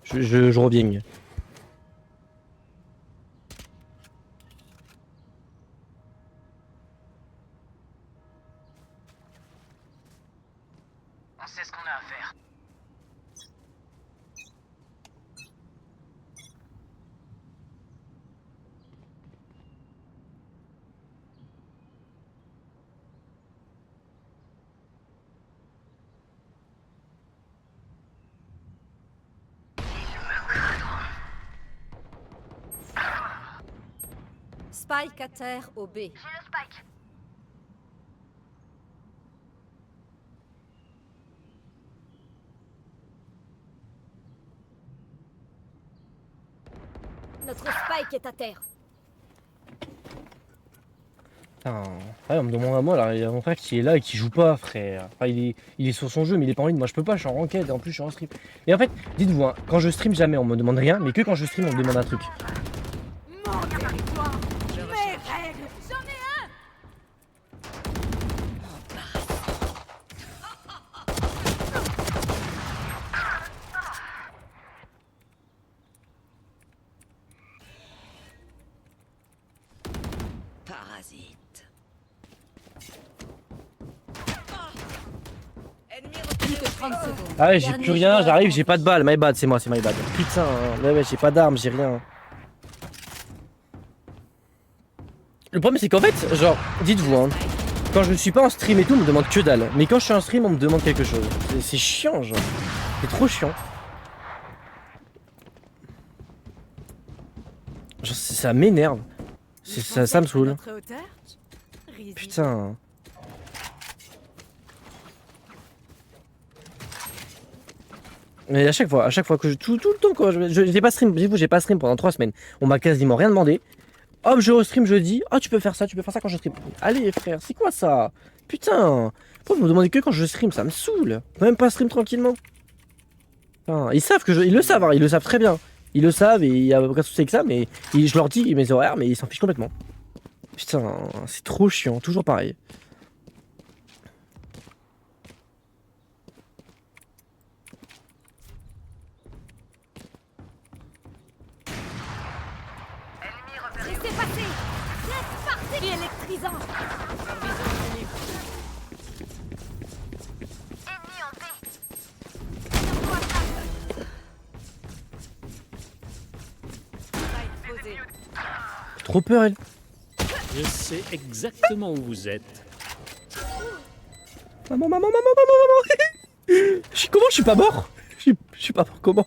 Je reviens. On sait ce qu'on a à faire. Spike à terre au B. J'ai le spike. Notre Spike est à terre. Putain, ouais, on me demande à moi là, il y a mon frère qui est là et qui joue pas frère. Enfin il est sur son jeu mais il est pas en ligne, moi je peux pas, je suis en ranked et en plus je suis en stream. Et en fait, dites-vous, hein, quand je stream jamais on me demande rien, mais que quand je stream on me demande un truc. Mon territoire. Mes règles. J'en ai un. parasite. Plus que 30 secondes. Ah ouais, j'ai Dernier plus rien, joueur j'arrive, en j'ai pas de balles, my bad, c'est moi, c'est my bad. Putain, ouais, j'ai pas d'armes, j'ai rien. Le problème c'est qu'en fait, genre, dites-vous, hein, quand je suis pas en stream et tout, on me demande que dalle. Mais quand je suis en stream, on me demande quelque chose. C'est chiant, genre. C'est trop chiant. Genre, ça m'énerve. Ça me saoule. Notre hauteur. Risible. Putain. Mais à chaque fois que tout le temps quoi, j'ai pas stream, j'ai pas stream pendant 3 semaines. On m'a quasiment rien demandé. Hop, je restream jeudi. Ah, tu peux faire ça quand je stream. Allez frère, c'est quoi ça? Putain. Pourquoi vous me demandez que quand je stream? Ça me saoule. Même pas stream tranquillement. Putain, ils savent que ils le savent, hein, ils le savent très bien. Ils le savent et il y a aucun souci avec ça, mais je leur dis mes horaires, mais ils s'en fichent complètement. Putain, c'est trop chiant, toujours pareil. Laissez passer. C'est parti. Électrisant. Trop peur elle. Je sais exactement où vous êtes. Maman. Comment je suis pas mort? Je suis pas mort comment?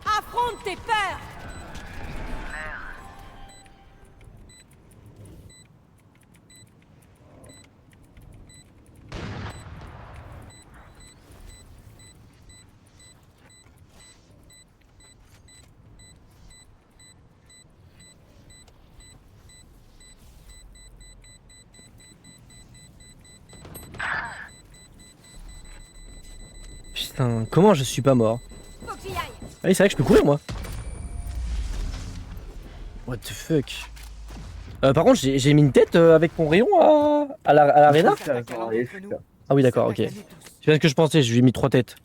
Affronte tes peurs. Putain, comment je suis pas mort? Faut qu'il y aille. Ah oui, c'est vrai que je peux courir moi. What the fuck? Par contre, j'ai mis une tête avec mon rayon à l'arena. Ah oui, d'accord, ok. C'est bien ce que je pensais, je lui ai mis 3 têtes.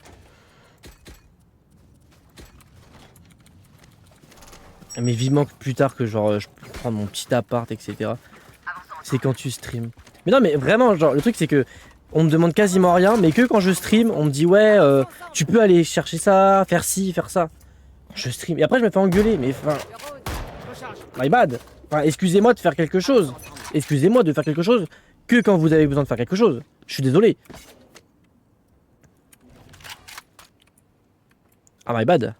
Mais vivement que plus tard que genre je peux prendre mon petit appart, etc. C'est quand tu stream. Mais non, mais vraiment, genre le truc c'est que on me demande quasiment rien, mais que quand je stream, on me dit ouais, tu peux aller chercher ça, faire ci, faire ça. Je stream et après je me fais engueuler, mais enfin, my bad. Enfin, excusez-moi de faire quelque chose. Excusez-moi de faire quelque chose que quand vous avez besoin de faire quelque chose. Je suis désolé. Ah my bad.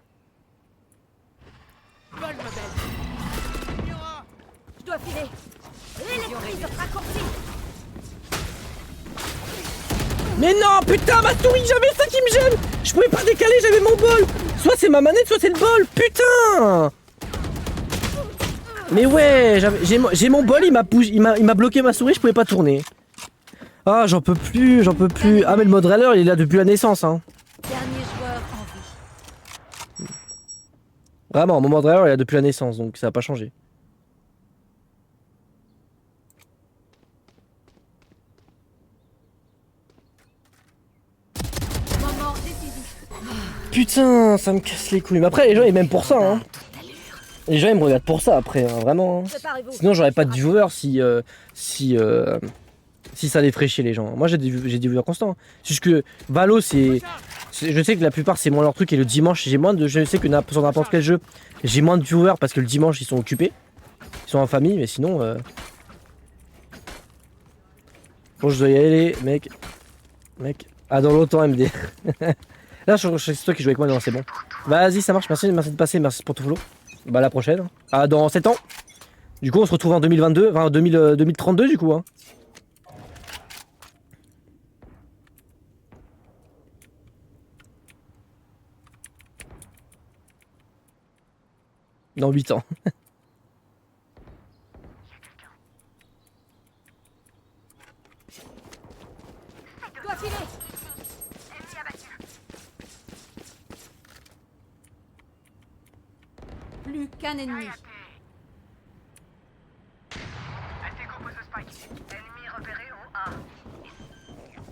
Je dois filer. Électrise raccourci. Mais non, putain, ma souris, j'avais ça qui me gêne. Je pouvais pas décaler, j'avais mon bol. Soit c'est ma manette, soit c'est le bol. Putain. Mais ouais, j'ai mon bol, il m'a bloqué ma souris, je pouvais pas tourner. Ah, j'en peux plus, j'en peux plus. Ah, mais le mode railer, il est là depuis la naissance, hein. Dernier joueur en vie. Vraiment, mon mode railer, il est là depuis la naissance, donc ça a pas changé. Moment décisif. Putain, ça me casse les couilles. Mais après, les gens, ils m'aiment pour ça, hein. Les gens, ils me regardent pour ça, après, hein, vraiment. Hein. Préparez-vous. Sinon, j'aurais pas de viewers si ça les ferait chier, les gens. Moi, j'ai des viewers constants. C'est juste que Valo, je sais que la plupart, c'est moins leur truc. Et le dimanche, j'ai moins de... Je sais que sur n'importe quel jeu, j'ai moins de viewers parce que le dimanche, ils sont occupés. Ils sont en famille, mais sinon... Bon, je dois y aller, mec. Ah, dans l'autre MD. Là, c'est toi qui joues avec moi, non, c'est bon. Vas-y, ça marche, merci de passer, merci pour ton follow. Bah, la prochaine. Ah, dans 7 ans. Du coup, on se retrouve en 2022, enfin 2032 du coup. Hein. Dans 8 ans. Dois filer. Plus qu'un ennemi.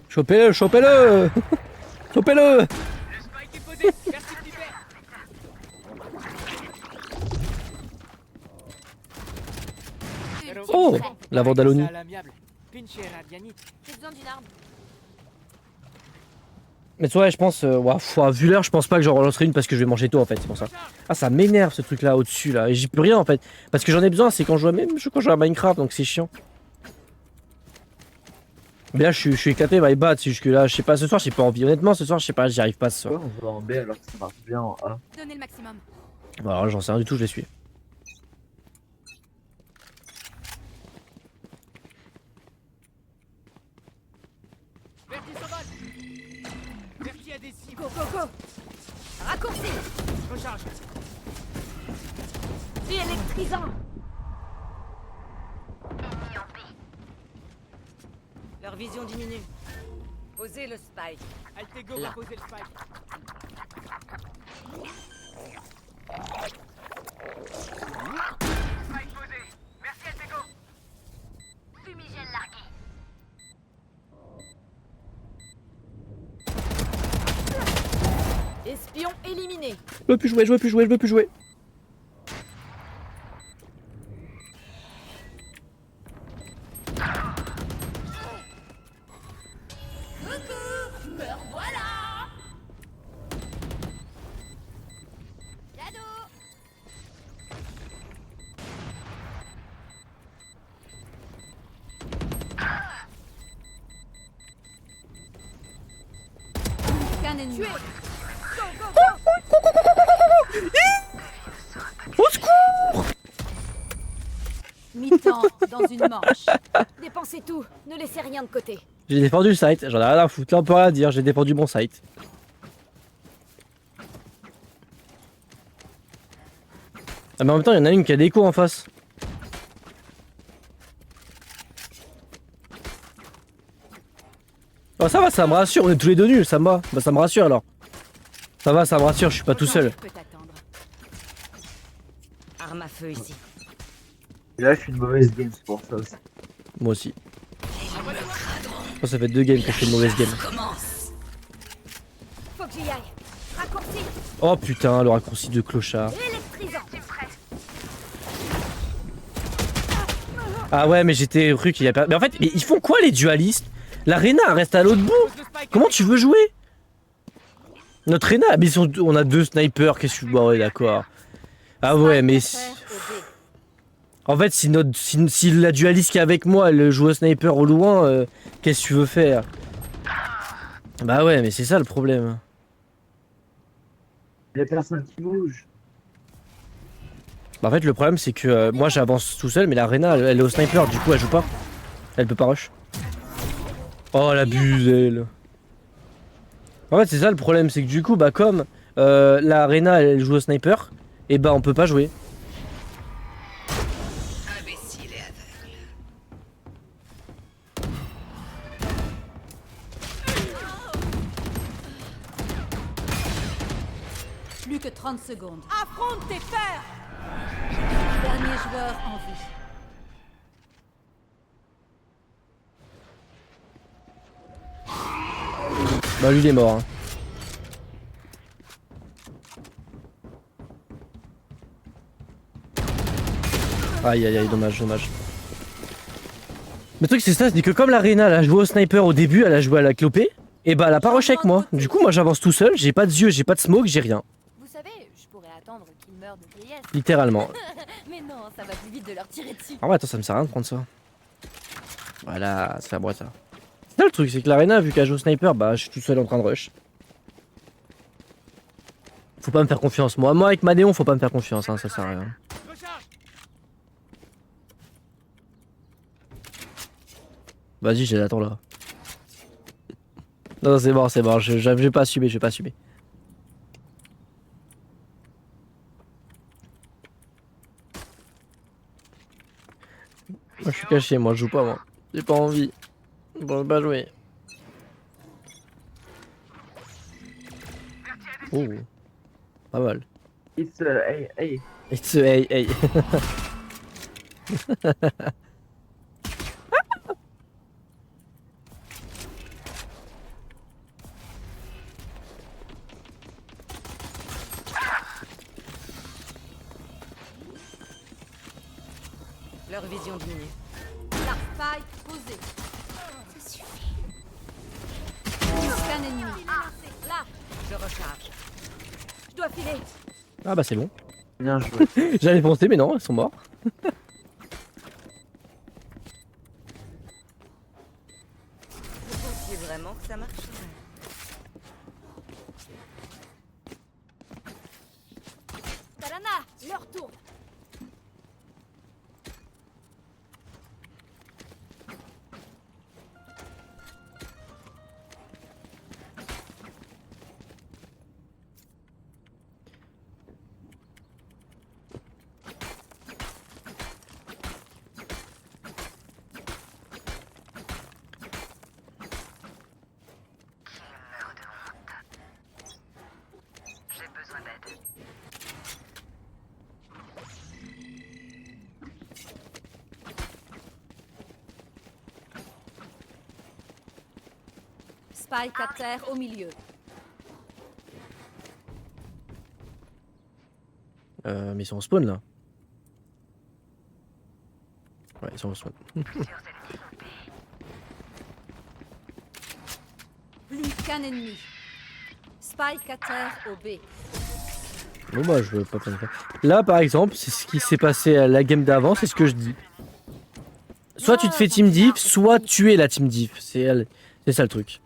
Chopez-le, chopez-le. Chopez-le. Le spike est posé. Merci Piper. Oh, la Vandalonie. J'ai besoin d'une arme. Mais ouais, je pense, vu l'heure, je pense pas que j'en relancerai une parce que je vais manger tôt en fait, c'est pour ça. Ah, ça m'énerve ce truc là au-dessus là, et j'y peux rien en fait. Parce que j'en ai besoin, c'est quand je joue à Minecraft, donc c'est chiant. Mais là, je suis éclaté, my bad, c'est juste que là, je sais pas, ce soir, j'ai pas envie. Honnêtement, ce soir, je sais pas, j'y arrive pas ce soir. Pourquoi on va en B alors que ça marche bien en A? Donnez le maximum. Bon, alors j'en sais rien du tout, je les suis. Go, go, go. Raccourci. Recharge. C'est électrisant. Leur vision diminue. Posez le spike. Altego Là. va poser le spike. Spike posé. Merci Altego. Fumigène largué. Espion éliminé. Je veux plus jouer, je veux plus jouer, je veux plus jouer. Me revoilà. Cadeau. Qu'un ennemi. Tué. Au secours! Mi-temps dans une manche. Dépensez tout. Ne laissez rien de côté. J'ai défendu le site, j'en ai rien à foutre, là on peut rien dire, j'ai défendu mon site. Ah mais en même temps, il y en a une qui a des coups en face. Oh ça va, ça me rassure, on est tous les deux nuls, ça me va. Bah ça me rassure alors. Ça va, ça me rassure, je suis pas tout seul. Je peux t'attendre. Arme à feu ici. Et là, je suis une mauvaise game, c'est pour ça aussi. Moi aussi. Oh, ça fait 2 games que je fais une mauvaise game. Faut que j'y aille. Raccourci. Oh putain, le raccourci de clochard. Électrisant. Ah ouais, mais j'étais cru qu'il y a pas. Mais en fait, mais ils font quoi les dualistes? La Reyna reste à l'autre bout. Comment tu veux jouer? Notre Reyna, mais on a 2 snipers, qu'est-ce que tu... Bah ouais, d'accord. Ah ouais, mais... En fait, si la dualiste qui est avec moi, elle joue au sniper au loin, qu'est-ce que tu veux faire? Bah ouais, mais c'est ça le problème. Il y a personne qui bouge. Bah en fait, le problème, c'est que moi, j'avance tout seul, mais la Reyna, elle est au sniper, du coup, elle joue pas. Elle peut pas rush. Oh, la buse, elle. En fait, c'est ça le problème, c'est que du coup, bah comme la Reyna, elle joue au sniper, et bah on peut pas jouer. Imbécile et aveugle. Plus que 30 secondes. Affronte tes peurs. Dernier joueur en vie. Bah lui, il est mort. Hein. Aïe aïe aïe, dommage, dommage. Le truc c'est ça, c'est que comme la Reyna elle a joué au sniper au début, elle a joué à la clopée, et bah elle a pas rush avec moi. Du coup moi j'avance tout seul, j'ai pas de yeux, j'ai pas de smoke, j'ai rien. Vous savez, je pourrais attendre qu'ils meurent de vieillesse. Littéralement. Mais non, ça va plus vite de leur tirer dessus. Ah ouais, attends, ça me sert à rien de prendre ça. Voilà, c'est à moi ça. C'est ça le truc, c'est que la Reyna vu qu'elle joue au sniper, bah je suis tout seul en train de rush. Faut pas me faire confiance, moi avec ma néon faut pas me faire confiance, hein, ça sert à rien. Vas-y, je l'attends là. Non, c'est bon, je vais pas assumer, je vais pas assumer. Moi je suis caché, moi je joue pas moi. J'ai pas envie. Bon, je vais pas jouer. Oh, pas mal. It's hey, hey. It's hey, hey. Leur vision diminue. Là, spike posé. Ça suffit. Scan ennemi. Là, Je recharge. je dois filer. Ah bah c'est bon. Bien joué. J'allais penser, mais non, ils sont morts. Vous pensiez vraiment que ça marcherait? Talana, leur tour. Spike à terre au milieu. Mais ils sont au spawn là. Ouais, ils sont au spawn. Plus qu'un ennemi. Spike à terre au B. Bon bah je veux pas prendre ça. Là par exemple, c'est ce qui s'est passé à la game d'avant, c'est ce que je dis. Soit tu te fais team diff, soit tu es la team diff. C'est ça le truc.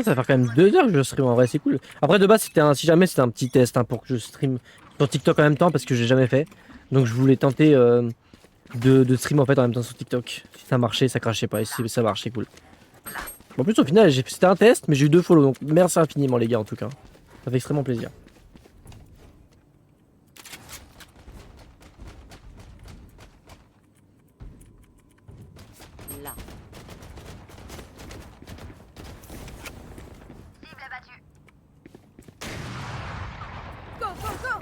Ça va faire quand même 2 heures que je stream en vrai, c'est cool. Après de base c'était si jamais c'était un petit test pour que je stream sur TikTok en même temps parce que j'ai jamais fait. Donc je voulais tenter de stream en fait en même temps sur TikTok. Si ça marchait, ça crachait pas. Et si ça marchait, cool. En plus au final c'était un test mais j'ai eu 2 follow donc merci infiniment les gars en tout cas. Ça fait extrêmement plaisir. Là. Go, go, go.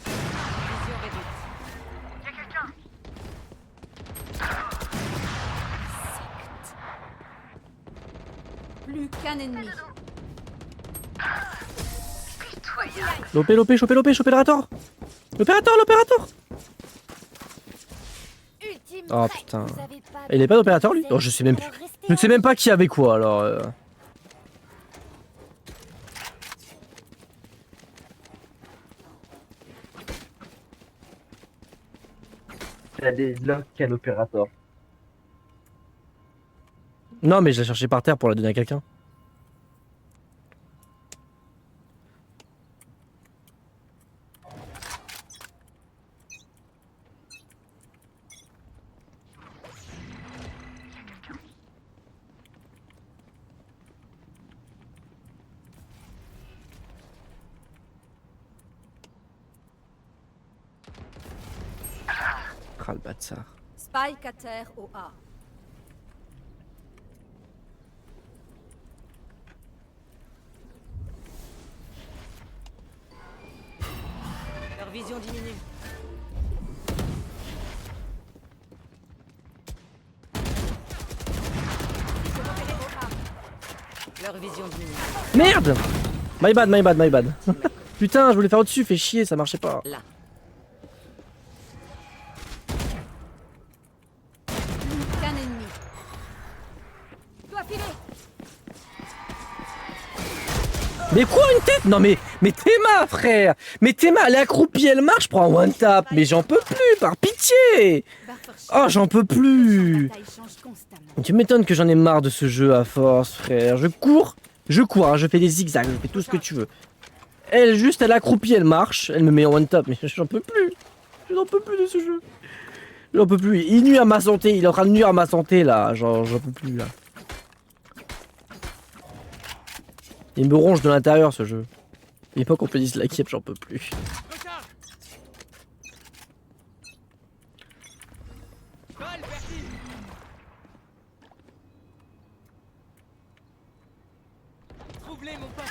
Vision réduite. Y'a quelqu'un. Plus qu'un ennemi. Lopé, chopé l'opérateur. L'opérateur. Ultime Oh prêt. putain. Vous avez pas Il est pas d'opérateur lui? Oh je sais même plus. alors restez Je ne sais même pas qui avait quoi alors. T'as des locks à l'opérateur. Non mais je l'ai cherché par terre pour la donner à quelqu'un. Ah le bâtard. Spike à terre au A. Leur vision diminue. Leur vision diminue. Merde. My bad. Putain je voulais faire au-dessus, fait chier, ça marchait pas. Là. Plus qu'un ennemi. Je dois filer. Mais quoi une tête? Non mais Théma frère. Mais Théma elle est accroupie, elle marche, prends un one tap. Mais j'en peux plus, par pitié. Oh j'en peux plus. La bataille change constamment. Tu m'étonnes que j'en ai marre de ce jeu à force frère. Je cours, hein, je fais des zigzags, je fais tout ce que tu veux. Elle juste elle accroupie, elle marche, elle me met en one tap. Mais j'en peux plus. Je n'en peux plus de ce jeu. J'en peux plus. Il nuit à ma santé, il est en train de nuire à ma santé là. Genre j'en peux plus là. Il me ronge de l'intérieur ce jeu. Il faut qu'on peut disliker, j'en peux plus. Recharge. Balle vertige. Trouve-les mon pote.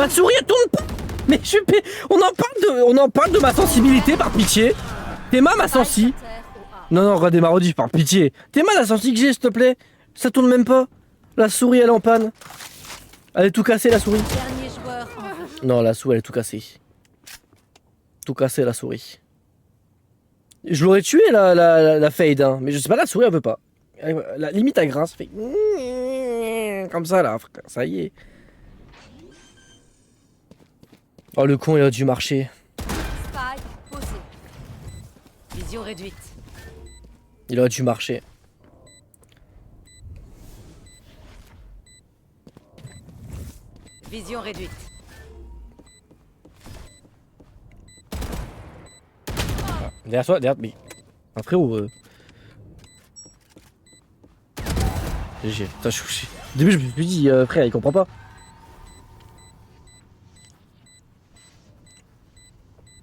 Ma souris elle tourne pas. Mais je suis... On en parle de ma sensibilité par pitié. T'es ma sensi. Non, redémarre rediff par pitié. T'es la sensi que j'ai s'il te plaît. Ça tourne même pas. La souris elle est en panne. Elle est tout cassée la souris. Dernier joueur en jeu. Non, la souris elle est tout cassée. Tout cassé la souris. Je l'aurais tué la fade, hein. Mais je sais pas, la souris elle veut pas. La limite à grince fait comme ça là, frère. Ça y est. Oh le con il a dû marcher. Spike posé. Vision réduite. Il aurait dû marcher. Vision réduite. Derrière toi, derrière. Mais. Un frérot. GG. Putain, au début, je me suis dit, frère, il comprend pas.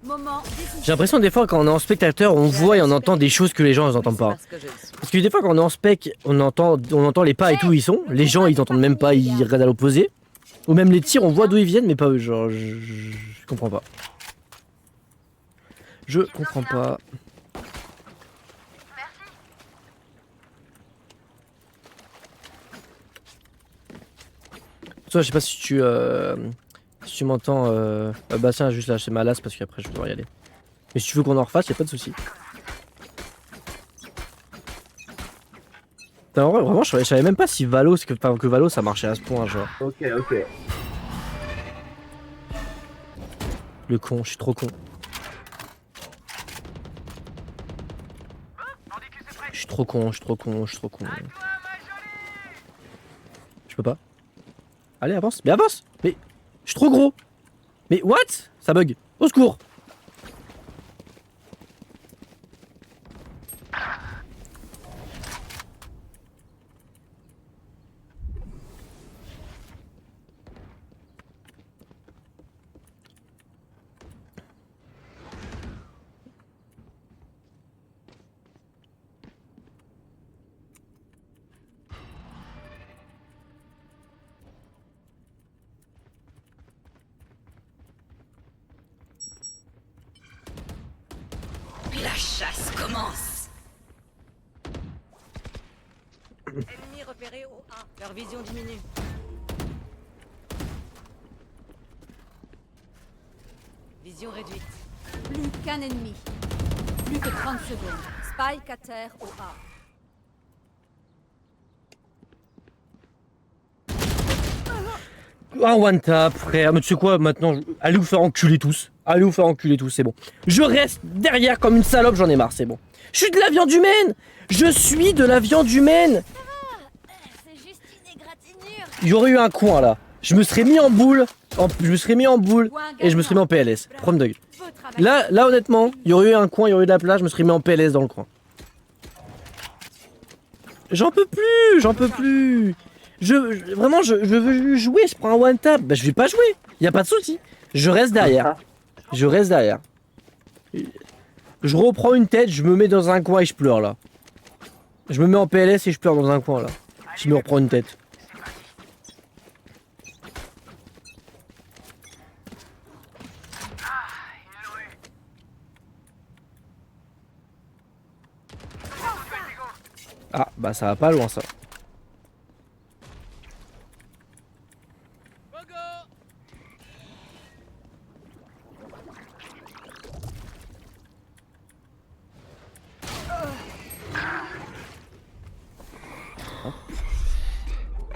Moment décisif. J'ai l'impression, des fois, quand on est en spectateur, on voit et on entend des choses que les gens n'entendent pas. Parce que je le suis. Parce que des fois, quand on est en spec, on entend les pas et tout où ils sont. Les gens, ils entendent même pas, ils regardent à l'opposé. Ou même les tirs, on voit d'où ils viennent, mais pas eux. Genre, je comprends pas. Je comprends pas. Toi, je sais pas si tu m'entends. Bah tiens, juste là, c'est ma lasse parce qu'après je vais devoir y aller. Mais si tu veux qu'on en refasse, y a pas de souci. En vrai, vraiment, je savais même pas si Valo, que Valo ça marchait à ce point, genre. Ok, ok. Le con, je suis trop con. Je suis trop con, je suis trop con, je suis trop con. Je peux pas. Allez, avance, mais avance. Mais je suis trop gros. Mais what? Ça bug. Au secours. La chasse commence. Ennemi repéré au 1. Leur vision diminue. Vision réduite. Plus qu'un ennemi. Plus que 30 secondes. Spike à terre au A. Un one tap, frère. Mais tu sais quoi, maintenant, allez vous faire enculer tous. Allez vous faire enculer tous, c'est bon. Je reste derrière comme une salope, j'en ai marre, c'est bon. Je suis de la viande humaine. Je suis de la viande humaine. C'est juste une égratignure. Il y aurait eu un coin là. Je me serais mis en boule. Je me serais mis en boule et je me serais mis en PLS. Prom dog. Là, honnêtement, il y aurait eu un coin, il y aurait eu de la place, je me serais mis en PLS dans le coin. J'en peux plus, j'en peux plus. Vraiment, je veux jouer, je prends un one tap. Bah, je vais pas jouer, y a pas de souci. Je reste derrière. Je reste derrière. Je reprends une tête, je me mets dans un coin et je pleure là. Je me mets en PLS et je pleure dans un coin là. Je me reprends une tête. Ah, bah ça va pas loin ça.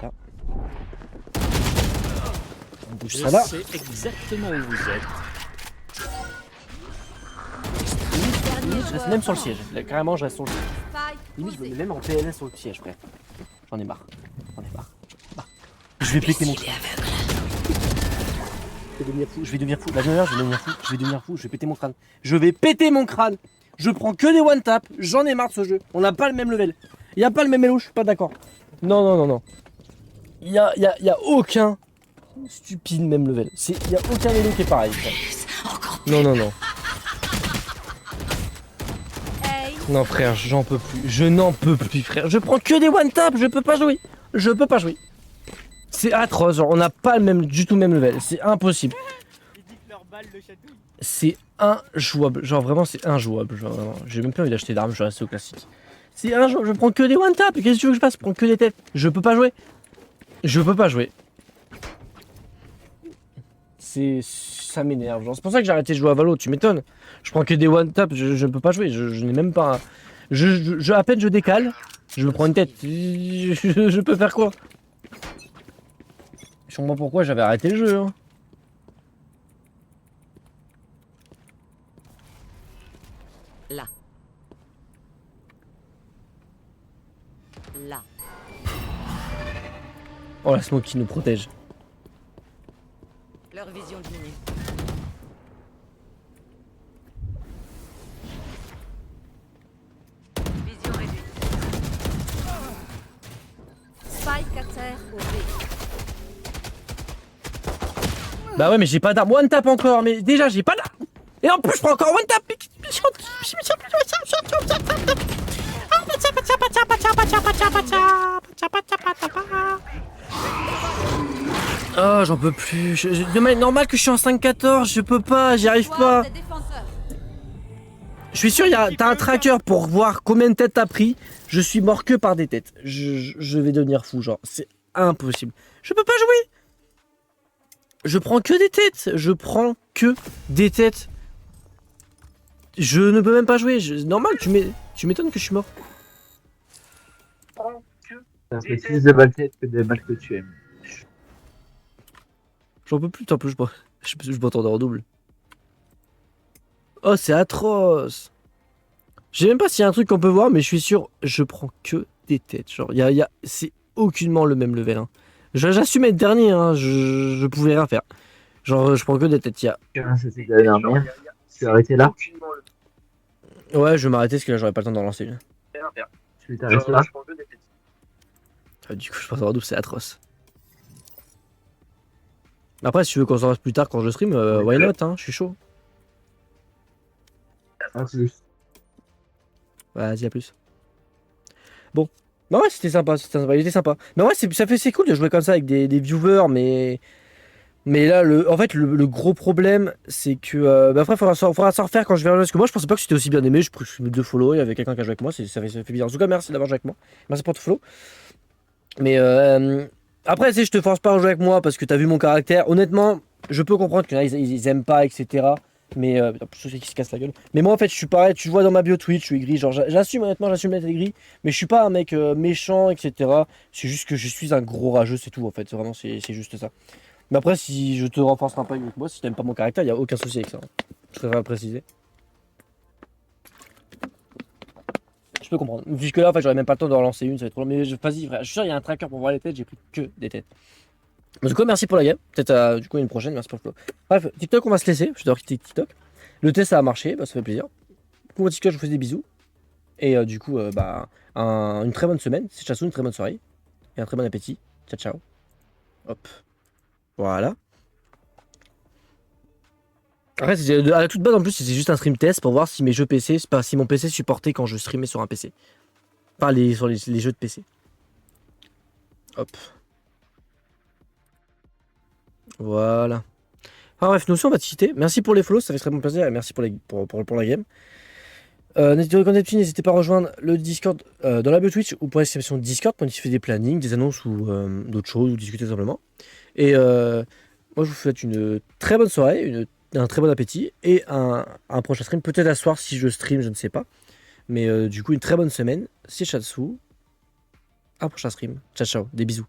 Là. On bouge Je ça là. sais exactement où vous êtes. Je reste même sur le siège. Là, carrément, je reste sur le siège. Spike Limite, je me posé. mets même en PLS sur le siège, frère. J'en ai marre. J'en ai marre. Je vais péter mon crâne. Je vais devenir fou. Je vais devenir fou. La dernière, je vais devenir fou. Je vais devenir fou. Je vais péter mon crâne. Je vais péter mon crâne. Je prends que des one tap. J'en ai marre de ce jeu. On n'a pas le même level. Il n'y a pas le même elo. Je suis pas d'accord. Non, non, non, non. Il y a aucun stupide même level. Il y a aucun elo qui est pareil. Frère. Non, non, non. Hey. Non frère, j'en peux plus. Je n'en peux plus frère. Je prends que des one tap, je peux pas jouer. Je peux pas jouer. C'est atroce, genre, on n'a pas le même, du tout le même level. C'est impossible. C'est injouable. Genre vraiment, c'est injouable. Genre vraiment. J'ai même pas envie d'acheter d'armes, je vais rester au classique. C'est injouable. Je prends que des one-tap. Qu'est-ce que tu veux que je fasse? Je prends que des têtes. Je peux pas jouer. Je peux pas jouer. Ça m'énerve. Genre, c'est pour ça que j'ai arrêté de jouer à Valo. Tu m'étonnes. Je prends que des one-tap. Je ne peux pas jouer. Je n'ai même pas. À peine je décale, je me prends une tête. Je peux faire quoi? Je comprends pourquoi j'avais arrêté le jeu. Hein. Là. Là. Oh la smoke qui nous protège. Leur vision diminue. Vision réduite. Spike à terre au B. Bah ouais mais j'ai pas d'arme. One tap encore, mais déjà j'ai pas d'arme. Et en plus je prends encore one tap. Oh j'en peux plus. Normal que je suis en 5-14, je peux pas, j'y arrive pas. Des défenseurs. Je suis sûr, t'as un tracker pour voir combien de têtes t'as pris. Je suis mort que par des têtes. Je vais devenir fou, genre. C'est impossible. Je peux pas jouer. Je prends que des têtes. Je prends que des têtes. Je ne peux même pas jouer. Normal, tu m'étonnes que je suis mort. Ça fait plus de balles tête que de balles que tu aimes. J'en peux plus, en plus je m'entendais en double. Oh, c'est atroce. Je sais même pas s'il y a un truc qu'on peut voir, mais je suis sûr, je prends que des têtes. Genre, c'est aucunement le même level. Hein. J'assume être dernier, hein. Je pouvais rien faire. Genre, je prends que des têtes. C'était la dernière. Tu as arrêté là? Ouais, je vais m'arrêter parce que là, j'aurais pas le temps d'en lancer une. Tu t'es arrêté là? Ah, du coup, je pense en double, c'est atroce. Après, si tu veux qu'on s'en reste plus tard quand je stream, why not, hein, je suis chaud. À plus. Vas-y, à plus. Bon. Bah ouais, c'était sympa, il était sympa. Mais ouais, c'est cool de jouer comme ça avec des viewers, mais là, en fait, le gros problème, c'est que... bah après, faudra s'en refaire quand je verrai. Parce que moi, je pensais pas que c'était aussi bien aimé. Je suis mis 2 follow, il y avait quelqu'un qui a joué avec moi, ça fait bizarre. En tout cas, merci d'avoir joué avec moi. Merci pour ton follow. Mais après, je te force pas à jouer avec moi parce que t'as vu mon caractère. Honnêtement, je peux comprendre qu'il y en a, ils aiment pas, etc. Mais je sais qui se casse la gueule. Mais moi en fait je suis pareil, tu vois dans ma bio Twitch, je suis gris, genre j'assume honnêtement, j'assume d'être gris, mais je suis pas un mec méchant, etc. C'est juste que je suis un gros rageux, c'est tout en fait, vraiment c'est juste ça. Mais après si je te renforcerai pas avec moi, si t'aimes pas mon caractère, y a aucun souci avec ça. Je préfère le préciser. Je peux comprendre. Puisque là en fait j'aurais même pas le temps de relancer une, ça va être trop long. Mais vas-y frère, je suis sûr il y a un tracker pour voir les têtes, j'ai pris que des têtes. Du coup, merci pour la game. Peut-être du coup une prochaine, merci pour le flow. Bref, TikTok, on va se laisser. Je dois quitter TikTok. Le test, ça a marché, bah, ça fait plaisir. Du coup, TikTok, je vous fais des bisous. Et du coup, une très bonne semaine. C'est Chassou, une très bonne soirée. Et un très bon appétit. Ciao, ciao. Hop. Voilà. Après, à la toute base, en plus, c'est juste un stream test pour voir si mes jeux PC, si mon PC supportait quand je streamais sur un PC. Pas sur les jeux de PC. Hop. Voilà. Enfin bref, nous aussi on va te citer. Merci pour les follows, ça fait très bon plaisir et merci pour la game. N'hésitez pas à rejoindre le Discord dans la bio Twitch ou pour l'exception Discord pour diffuser des plannings, des annonces ou d'autres choses ou discuter simplement. Et moi je vous souhaite une très bonne soirée, un très bon appétit et un prochain stream. Peut-être à soir si je stream, je ne sais pas. Mais du coup une très bonne semaine. C'est Chatsou. Un prochain stream. Ciao ciao, des bisous.